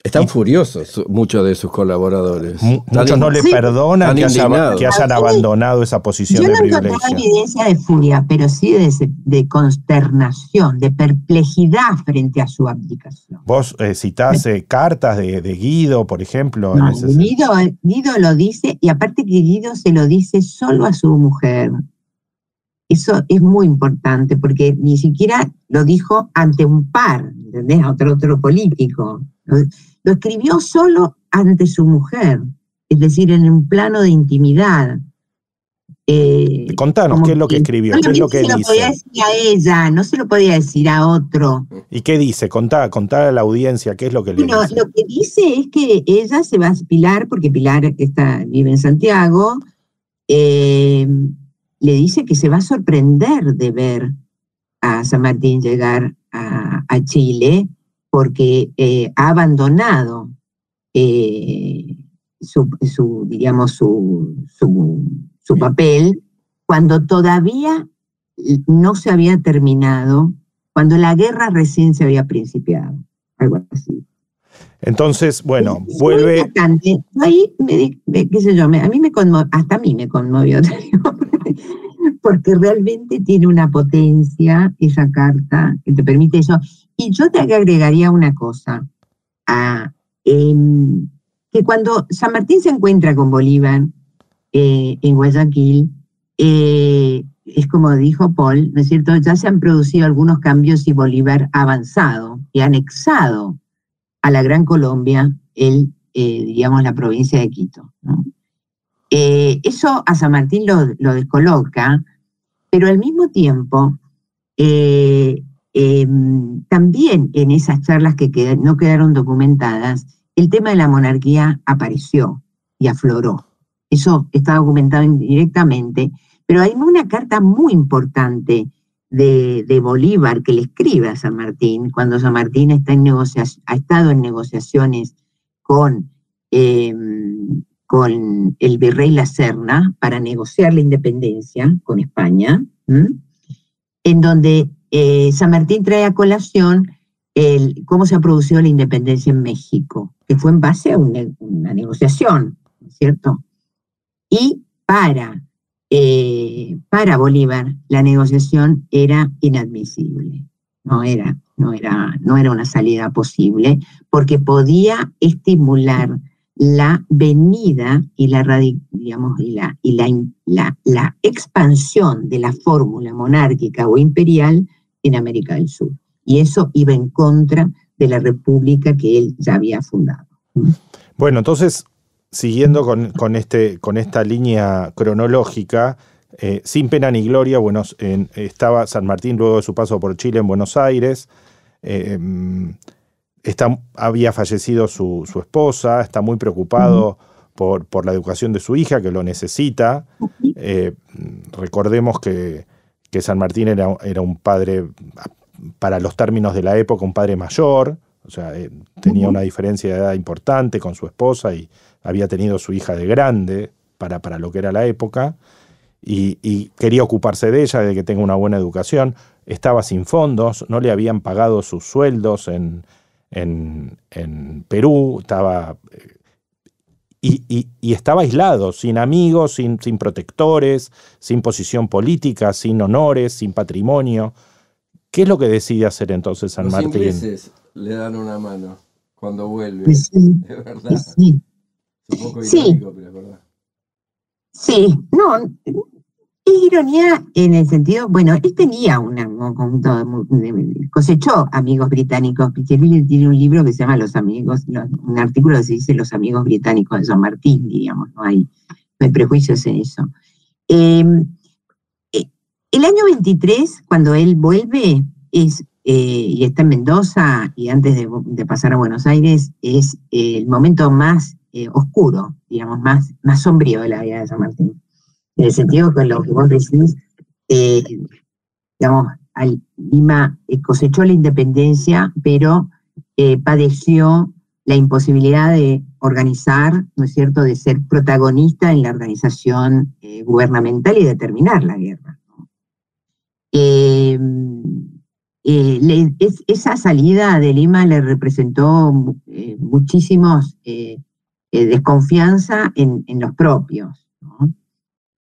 Están furiosos muchos de sus colaboradores. Muchos no le perdonan que hayan abandonado esa posición de privilegio. Yo no encontré evidencia de furia, pero sí de consternación, de perplejidad frente a su abdicación. Vos citás cartas de Guido, por ejemplo. No, Guido lo dice, y aparte que Guido se lo dice solo a su mujer. Eso es muy importante, porque ni siquiera lo dijo ante un par, ¿entendés? A otro político. Lo escribió solo ante su mujer, es decir, en un plano de intimidad. Contanos qué es lo que escribió, qué es lo que dice. Se lo podía decir a ella, no se lo podía decir a otro. ¿Y qué dice? Contá a la audiencia qué es lo que le dice. Lo que dice es que ella se va a Pilar, porque Pilar vive en Santiago, le dice que se va a sorprender de ver a San Martín llegar a Chile, porque ha abandonado su papel cuando todavía no se había terminado, cuando la guerra recién se había principiado, algo así. Entonces, bueno, vuelve. Ahí, qué sé yo, hasta a mí me conmovió, porque realmente tiene una potencia esa carta que te permite eso. Y yo te agregaría una cosa, que cuando San Martín se encuentra con Bolívar en Guayaquil, es como dijo Paul, ¿no es cierto? Ya se han producido algunos cambios y Bolívar ha avanzado y ha anexado a la Gran Colombia la provincia de Quito, ¿no? Eso a San Martín lo descoloca, pero al mismo tiempo también en esas charlas que no quedaron documentadas, el tema de la monarquía apareció y afloró. Eso está documentado indirectamente, pero hay una carta muy importante de Bolívar que le escribe a San Martín cuando San Martín ha estado en negociaciones con el virrey La Serna para negociar la independencia con España, en donde San Martín trae a colación cómo se ha producido la independencia en México, que fue en base a una negociación, ¿no es cierto? Y para Bolívar la negociación era inadmisible, no era una salida posible, porque podía estimular la venida y la expansión de la fórmula monárquica o imperial en América del Sur. Y eso iba en contra de la república que él ya había fundado. Bueno, entonces, siguiendo con esta línea cronológica, sin pena ni gloria, estaba San Martín luego de su paso por Chile en Buenos Aires. Había fallecido su esposa, está muy preocupado por la educación de su hija, que lo necesita. Recordemos que San Martín era un padre, para los términos de la época, un padre mayor, o sea, tenía una diferencia de edad importante con su esposa y había tenido su hija de grande para lo que era la época, y quería ocuparse de ella, de que tenga una buena educación. Estaba sin fondos, no le habían pagado sus sueldos en Perú, estaba y estaba aislado, sin amigos, sin protectores, sin posición política, sin honores, sin patrimonio. ¿Qué es lo que decide hacer entonces San Martín? Los ingleses le dan una mano cuando vuelve, pues sí, es verdad. pues sí. Es un poco irónico, pero es verdad. Sí, no, es ironía en el sentido, bueno, él tenía cosechó amigos británicos. Pichelli tiene un libro que se llama Los Amigos, un artículo que se dice Los Amigos Británicos de San Martín, diríamos, no hay prejuicios en eso. El año 23, cuando él vuelve, y está en Mendoza, y antes de pasar a Buenos Aires, es el momento más oscuro, digamos, más sombrío de la vida de San Martín. En el sentido que lo que vos decís, digamos, Lima cosechó la independencia, pero padeció la imposibilidad de organizar, ¿no es cierto?, de ser protagonista en la organización gubernamental y de terminar la guerra, ¿no? Esa salida de Lima le representó muchísimos desconfianza en los propios, ¿no?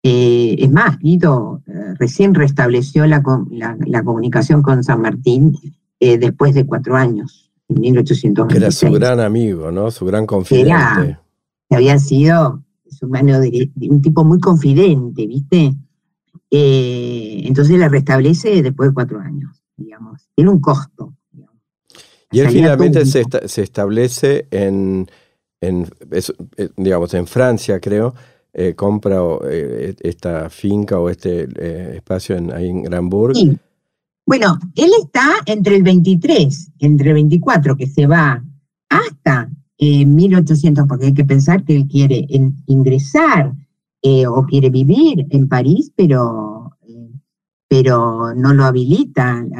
Es más, Guido recién restableció la comunicación con San Martín después de 4 años, en 1826. Que era su gran amigo, ¿no? Su gran confidente. Que había sido su mano un tipo muy confidente, ¿viste? Entonces la restablece después de 4 años, digamos. Tiene un costo, digamos. Y él finalmente se establece digamos, en Francia, creo. Compra esta finca o este espacio ahí en Granburg. Sí. Bueno, él está entre el 24, que se va hasta 1800, porque hay que pensar que él quiere ingresar o quiere vivir en París, pero no lo habilitan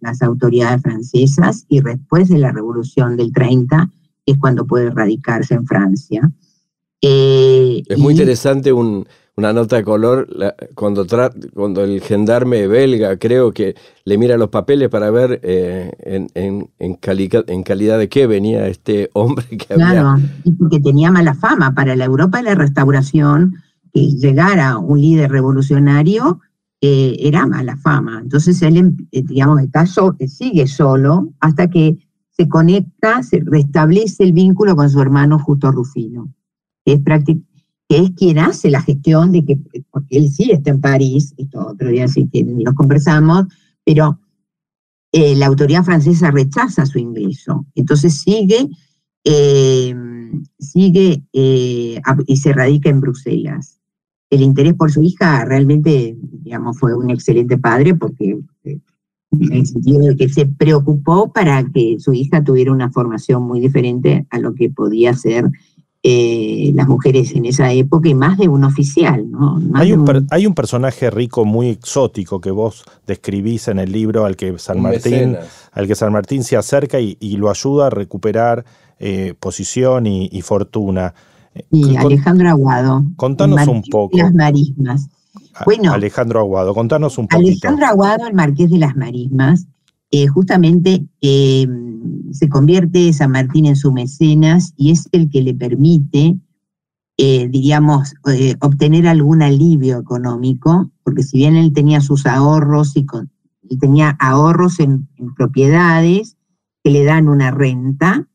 las autoridades francesas, y después de la Revolución del 30 es cuando puede radicarse en Francia. Es muy interesante una nota de color cuando el gendarme belga, creo que le mira los papeles para ver en calidad de qué venía este hombre que claro, y porque tenía mala fama para la Europa de la Restauración, que llegara un líder revolucionario era mala fama. Entonces él, digamos, sigue solo hasta que se conecta, se restablece el vínculo con su hermano Justo Rufino, que es quien hace la gestión de que, porque él sí está en París, esto otro día sí que nos conversamos, pero la autoridad francesa rechaza su ingreso. Entonces sigue y se radica en Bruselas. El interés por su hija realmente, digamos, fue un excelente padre, porque en el sentido de que se preocupó para que su hija tuviera una formación muy diferente a lo que podía ser las mujeres en esa época, y más de un oficial, ¿no? Hay un personaje rico muy exótico que vos describís en el libro al que San Martín se acerca y lo ayuda a recuperar posición y fortuna. Y Alejandro Aguado. Contanos un poco. Las Marismas. Bueno, Alejandro Aguado, contanos un poquito. Alejandro Aguado, el Marqués de las Marismas, justamente se convierte San Martín en su mecenas, y es el que le permite, diríamos, obtener algún alivio económico, porque si bien él tenía sus ahorros, él tenía ahorros en propiedades que le dan una renta,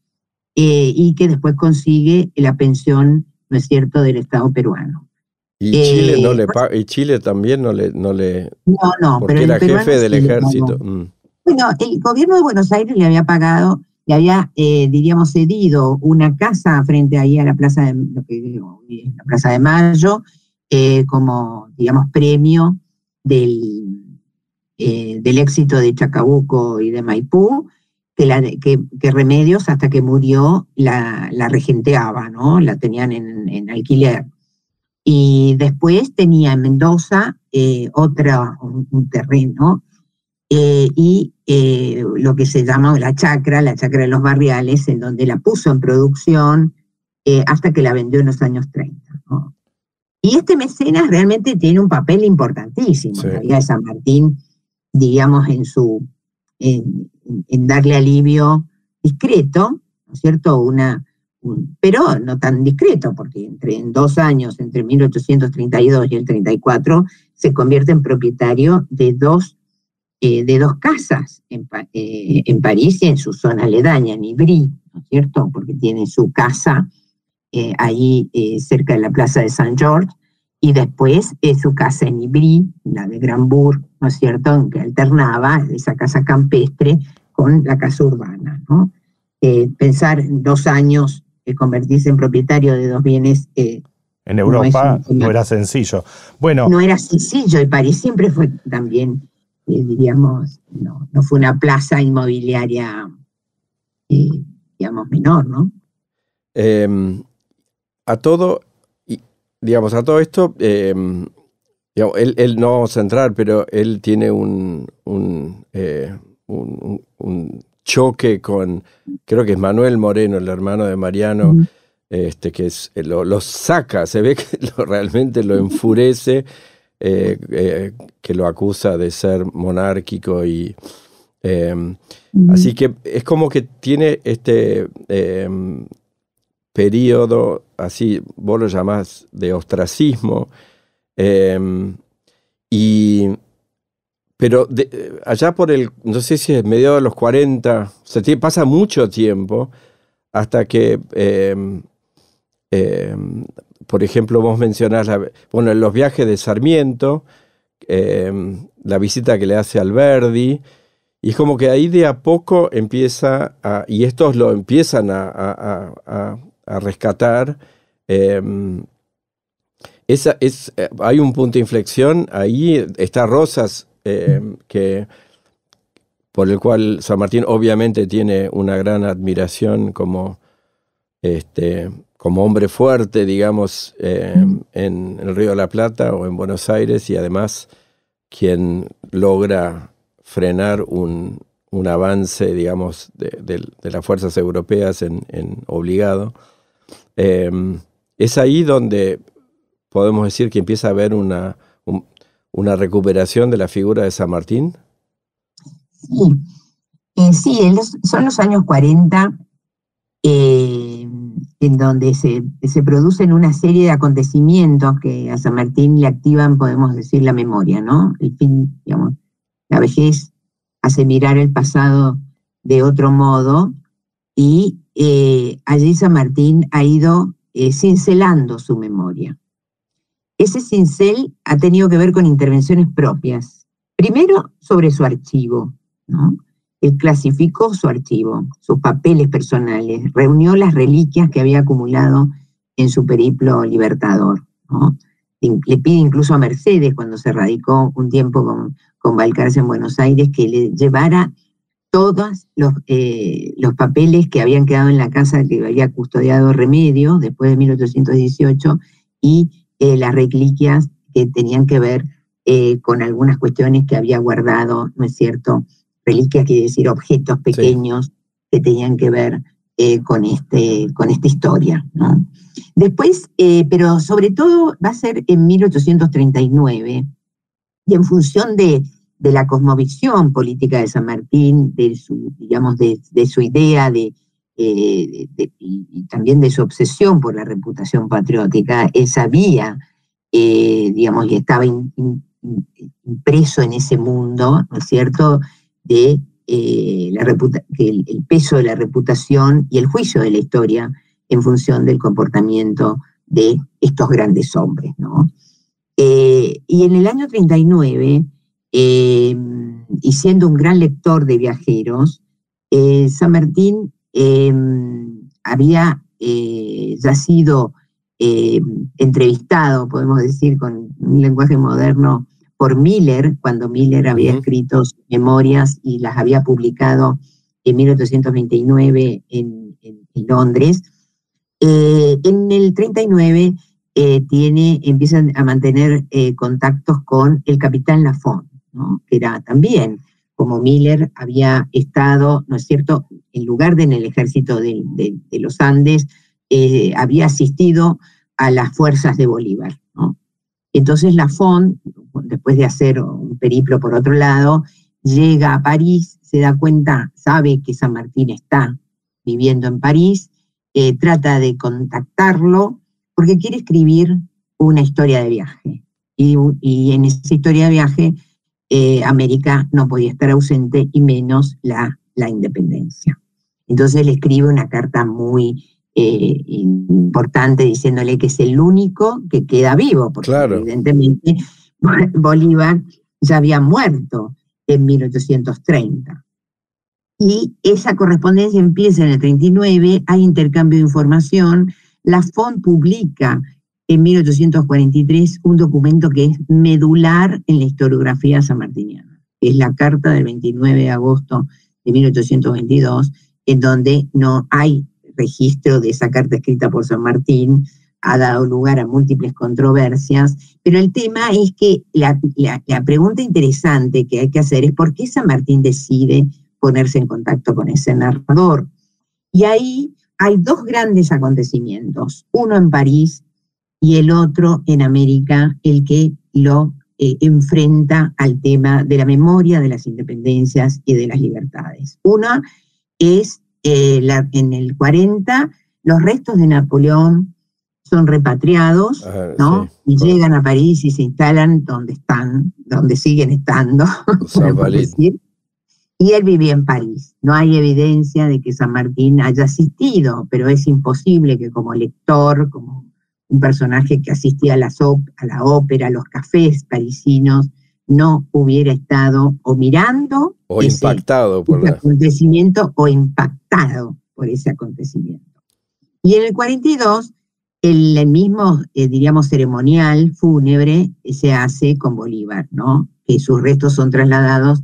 y que después consigue la pensión, ¿no es cierto?, del Estado peruano. Y Chile no le paga, y Chile también no le no, porque pero era jefe del ejército. Bueno, el gobierno de Buenos Aires le había pagado, le había, diríamos, cedido una casa frente ahí a la Plaza la Plaza de Mayo, como, digamos, premio del éxito de Chacabuco y de Maipú, que Remedios, hasta que murió, la regenteaba, ¿no? La tenían en alquiler. Y después tenía en Mendoza un terreno, y lo que se llama la chacra de los Barriales, en donde la puso en producción hasta que la vendió en los años 30, ¿no? Y este mecenas realmente tiene un papel importantísimo en la vida de San Martín, digamos, en darle alivio discreto, ¿no es cierto?, pero no tan discreto, porque en 2 años, entre 1832 y el 34, se convierte en propietario de dos casas en París y en su zona aledaña, en Ivry, ¿no es cierto?, porque tiene su casa ahí cerca de la Plaza de Saint George, y después su casa en Ivry, la de Granbourg, ¿no es cierto?, en que alternaba esa casa campestre con la casa urbana, ¿no? Pensar en 2 años convertirse en propietario de 2 bienes en Europa no era sencillo. Bueno, no era sencillo, y París siempre fue también, diríamos, no fue una plaza inmobiliaria, digamos, menor, ¿no? A todo esto, digamos, él no vamos a entrar, pero él tiene un choque con, creo que es Manuel Moreno, el hermano de Mariano, que lo saca, se ve que realmente lo enfurece, que lo acusa de ser monárquico, y así que es como que tiene este periodo, así vos lo llamás, de ostracismo, pero allá por no sé si es mediados de los 40, o sea, pasa mucho tiempo hasta que, por ejemplo, vos mencionás los viajes de Sarmiento, la visita que le hace Alberdi, y es como que ahí de a poco empieza y estos lo empiezan a rescatar. Hay un punto de inflexión, ahí está Rosas, por el cual San Martín obviamente tiene una gran admiración como hombre fuerte, digamos, en el Río de la Plata o en Buenos Aires, y además quien logra frenar un avance, digamos, de las fuerzas europeas en Obligado. Es ahí donde podemos decir que empieza a haber una recuperación de la figura de San Martín. Sí, son los años 40, en donde se producen una serie de acontecimientos que a San Martín le activan, podemos decir, la memoria, ¿no? El fin, digamos, la vejez hace mirar el pasado de otro modo, y allí San Martín ha ido cincelando su memoria. Ese cincel ha tenido que ver con intervenciones propias. Primero, sobre su archivo, ¿no? Él clasificó su archivo, sus papeles personales, reunió las reliquias que había acumulado en su periplo libertador, ¿no? Le pide incluso a Mercedes, cuando se radicó un tiempo con Balcarce en Buenos Aires, que le llevara todos los papeles que habían quedado en la casa que había custodiado Remedios después de 1818, y las reliquias que tenían que ver con algunas cuestiones que había guardado, ¿no es cierto? Reliquias quiere decir objetos pequeños, sí, que tenían que ver con esta historia, ¿no? Después, pero sobre todo va a ser en 1839, y en función de la cosmovisión política de San Martín, de su idea, y también de su obsesión por la reputación patriótica, él sabía, y estaba impreso en ese mundo, ¿no es cierto?, de el peso de la reputación y el juicio de la historia en función del comportamiento de estos grandes hombres, ¿no? Y en el año 39, y siendo un gran lector de viajeros, San Martín había ya sido entrevistado, podemos decir, con un lenguaje moderno, por Miller, cuando Miller había escrito sus memorias y las había publicado en 1829 en Londres. En el 39 empiezan a mantener contactos con el capitán Lafont, ¿no? Que era también, como Miller había estado, ¿no es cierto?, en lugar de en el ejército de los Andes, había asistido a las fuerzas de Bolívar, ¿no? Entonces Lafont, después de hacer un periplo por otro lado, llega a París, se da cuenta, sabe que San Martín está viviendo en París, trata de contactarlo porque quiere escribir una historia de viaje. Y en esa historia de viaje, América no podía estar ausente, y menos la independencia. Entonces le escribe una carta muy importante diciéndole que es el único que queda vivo, porque evidentemente Bolívar ya había muerto en 1830. Y esa correspondencia empieza en el 39, hay intercambio de información. Lafont publica en 1843 un documento que es medular en la historiografía sanmartiniana, que es la carta del 29 de agosto de 1822, en donde no hay registro de esa carta escrita por San Martín, ha dado lugar a múltiples controversias, pero el tema es que la pregunta interesante que hay que hacer es por qué San Martín decide ponerse en contacto con ese narrador. Y ahí hay dos grandes acontecimientos, uno en París y el otro en América, el que lo enfrenta al tema de la memoria de las independencias y de las libertades. Una es en el 40, los restos de Napoleón son repatriados, ¿no? Sí, y llegan a París y se instalan donde están, donde siguen estando, podemos decir. Y él vivía en París. No hay evidencia de que San Martín haya asistido, pero es imposible que como lector, como un personaje que asistía a la ópera, a los cafés parisinos, no hubiera estado o mirando o impactado por ese acontecimiento o impactado por ese acontecimiento. Y en el 42, el mismo, diríamos, ceremonial fúnebre se hace con Bolívar, ¿no? Que sus restos son trasladados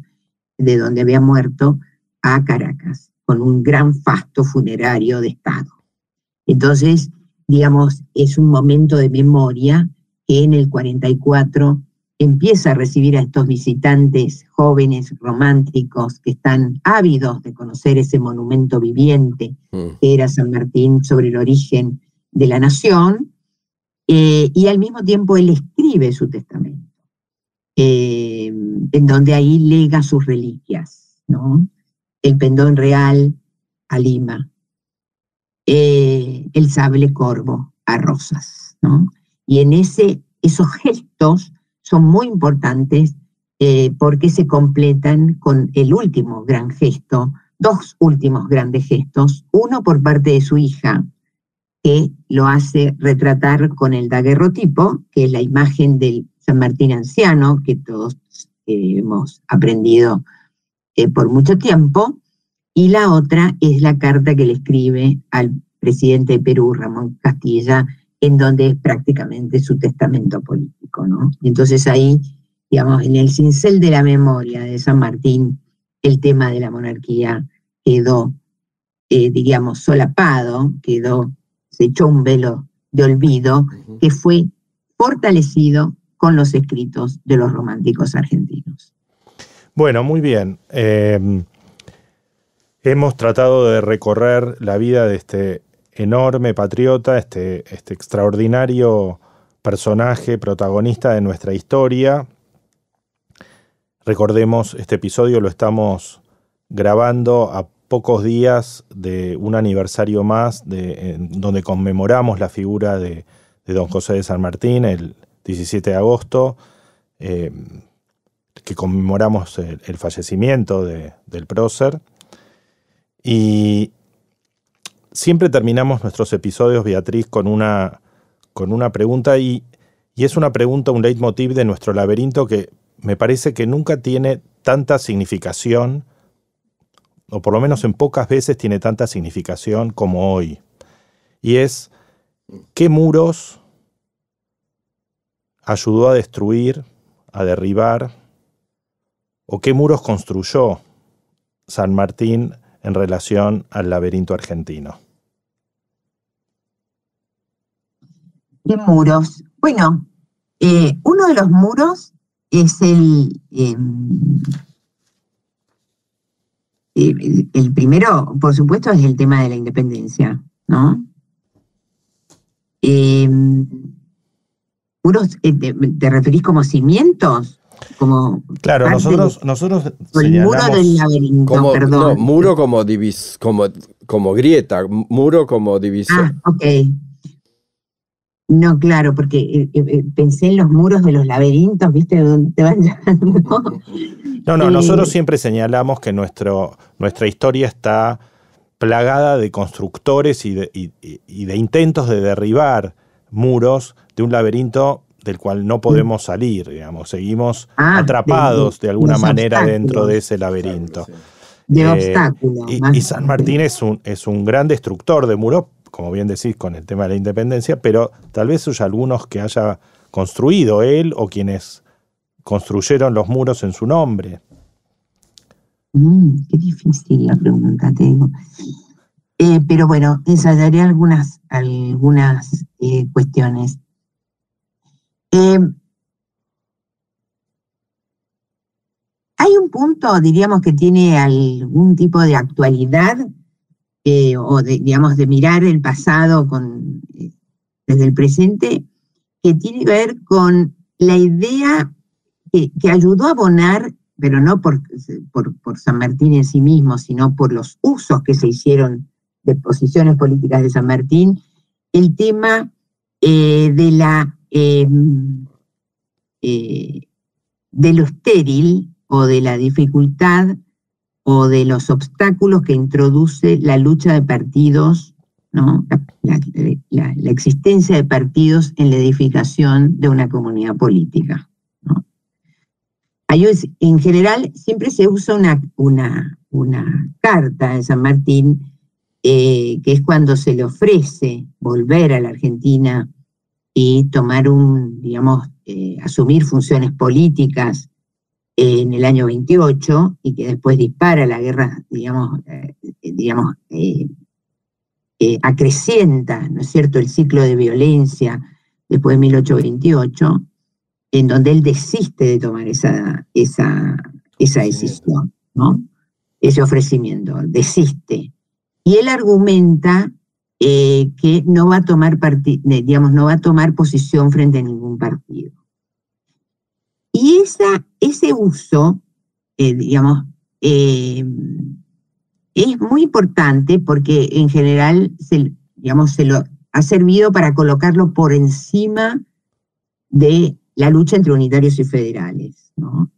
de donde había muerto a Caracas, con un gran fasto funerario de Estado. Entonces, digamos, es un momento de memoria que en el 44 empieza a recibir a estos visitantes jóvenes, románticos, que están ávidos de conocer ese monumento viviente que era San Martín sobre el origen de la nación, y al mismo tiempo él escribe su testamento, en donde ahí lega sus reliquias, ¿no? El pendón real a Lima, el sable corvo a Rosas, ¿no? Y en esos gestos son muy importantes porque se completan con el último gran gesto, dos últimos grandes gestos, uno por parte de su hija, que lo hace retratar con el daguerrotipo, que es la imagen del San Martín anciano, que todos hemos aprendido por mucho tiempo, y la otra es la carta que le escribe al presidente de Perú, Ramón Castilla, en donde es prácticamente su testamento político, ¿no? Y entonces ahí, digamos, en el cincel de la memoria de San Martín, el tema de la monarquía quedó, diríamos, solapado, se echó un velo de olvido, que fue fortalecido con los escritos de los románticos argentinos. Bueno, muy bien. Hemos tratado de recorrer la vida de este enorme patriota, este extraordinario personaje, protagonista de nuestra historia. Recordemos, este episodio lo estamos grabando a pocos días de un aniversario más donde conmemoramos la figura de don José de San Martín, el 17 de agosto. que conmemoramos el fallecimiento del prócer. Y siempre terminamos nuestros episodios, Beatriz, con una pregunta, y es una pregunta, un leitmotiv de nuestro laberinto que me parece que nunca tiene tanta significación, o por lo menos en pocas veces tiene tanta significación como hoy. Y es, ¿qué muros ayudó a destruir, a derribar, o qué muros construyó San Martín en relación al laberinto argentino? ¿Qué muros? Bueno, uno de los muros es el primero, por supuesto, es el tema de la independencia, ¿no? ¿Muros te referís como cimientos? Claro, nosotros el muro del laberinto, perdón. No, muro como grieta, muro como división. Ah, ok. No, claro, porque pensé en los muros de los laberintos, ¿viste? Donde te van llevando. No, nosotros siempre señalamos que nuestra historia está plagada de constructores y de intentos de derribar muros de un laberinto del cual no podemos salir, digamos. Seguimos atrapados de alguna manera dentro de ese laberinto. De obstáculos. Y San Martín es un gran destructor de muros, como bien decís, con el tema de la independencia, pero tal vez haya algunos que haya construido él o quienes construyeron los muros en su nombre. Qué difícil la pregunta, te digo. Pero bueno, ensayaré algunas cuestiones. Hay un punto, diríamos, que tiene algún tipo de actualidad, o de mirar el pasado desde el presente, que tiene que ver con la idea que ayudó a abonar, pero no por San Martín en sí mismo, sino por los usos que se hicieron de posiciones políticas de San Martín, el tema de lo estéril o de la dificultad o de los obstáculos que introduce la lucha de partidos, ¿no? La existencia de partidos en la edificación de una comunidad política, ¿no? En general siempre se usa una carta de San Martín, que es cuando se le ofrece volver a la Argentina y tomar asumir funciones políticas en el año 28, y que después dispara la guerra, acrecienta, ¿no es cierto?, el ciclo de violencia después de 1828, en donde él desiste de tomar esa decisión, ¿no? Ese ofrecimiento, desiste. Y él argumenta que no va a tomar no va a tomar posición frente a ningún partido. Y ese uso, es muy importante porque en general se lo ha servido para colocarlo por encima de la lucha entre unitarios y federales, ¿no?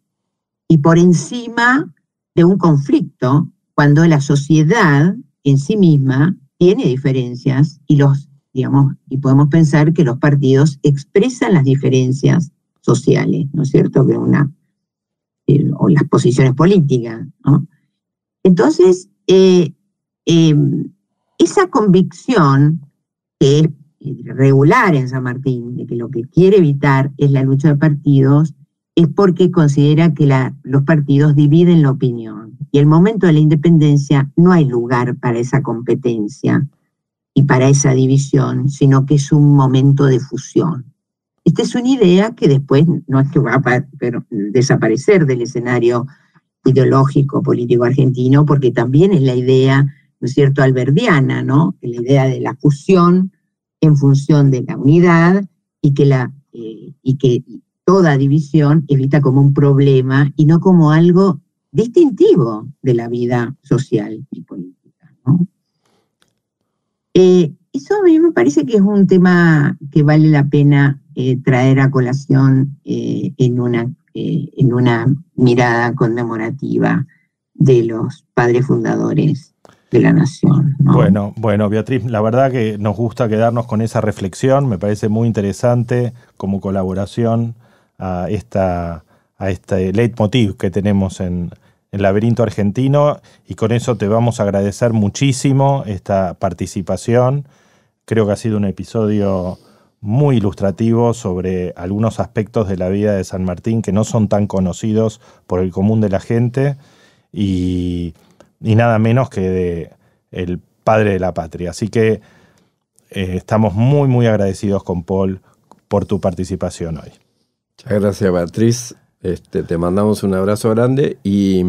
Y por encima de un conflicto cuando la sociedad en sí misma tiene diferencias y podemos pensar que los partidos expresan las diferencias sociales, ¿no es cierto? O las posiciones políticas, ¿no? Entonces, esa convicción que es regular en San Martín, de que lo que quiere evitar es la lucha de partidos, es porque considera que los partidos dividen la opinión. Y el momento de la independencia no hay lugar para esa competencia y para esa división, sino que es un momento de fusión. Esta es una idea que después no es que va a desaparecer del escenario ideológico, político argentino, porque también es la idea, ¿no es cierto?, alberdiana, ¿no? La idea de la fusión en función de la unidad, y que toda división es vista como un problema y no como algo distintivo de la vida social y política, ¿no? Eso a mí me parece que es un tema que vale la pena traer a colación en una en una mirada conmemorativa de los padres fundadores de la nación, ¿no? Bueno, Beatriz, la verdad que nos gusta quedarnos con esa reflexión, me parece muy interesante como colaboración a este leitmotiv que tenemos en el Laberinto Argentino, y con eso te vamos a agradecer muchísimo esta participación. Creo que ha sido un episodio muy ilustrativo sobre algunos aspectos de la vida de San Martín que no son tan conocidos por el común de la gente, y nada menos que el padre de la patria. Así que estamos muy, muy agradecidos con Paul por tu participación hoy. Muchas gracias, Beatriz. Te mandamos un abrazo grande y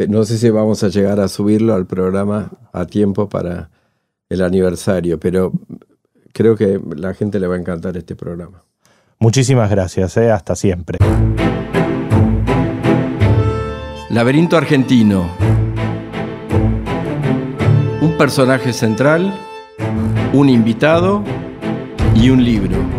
no sé si vamos a llegar a subirlo al programa a tiempo para el aniversario, pero creo que la gente le va a encantar este programa. Muchísimas gracias, hasta siempre. Laberinto Argentino. Un personaje central, un invitado y un libro.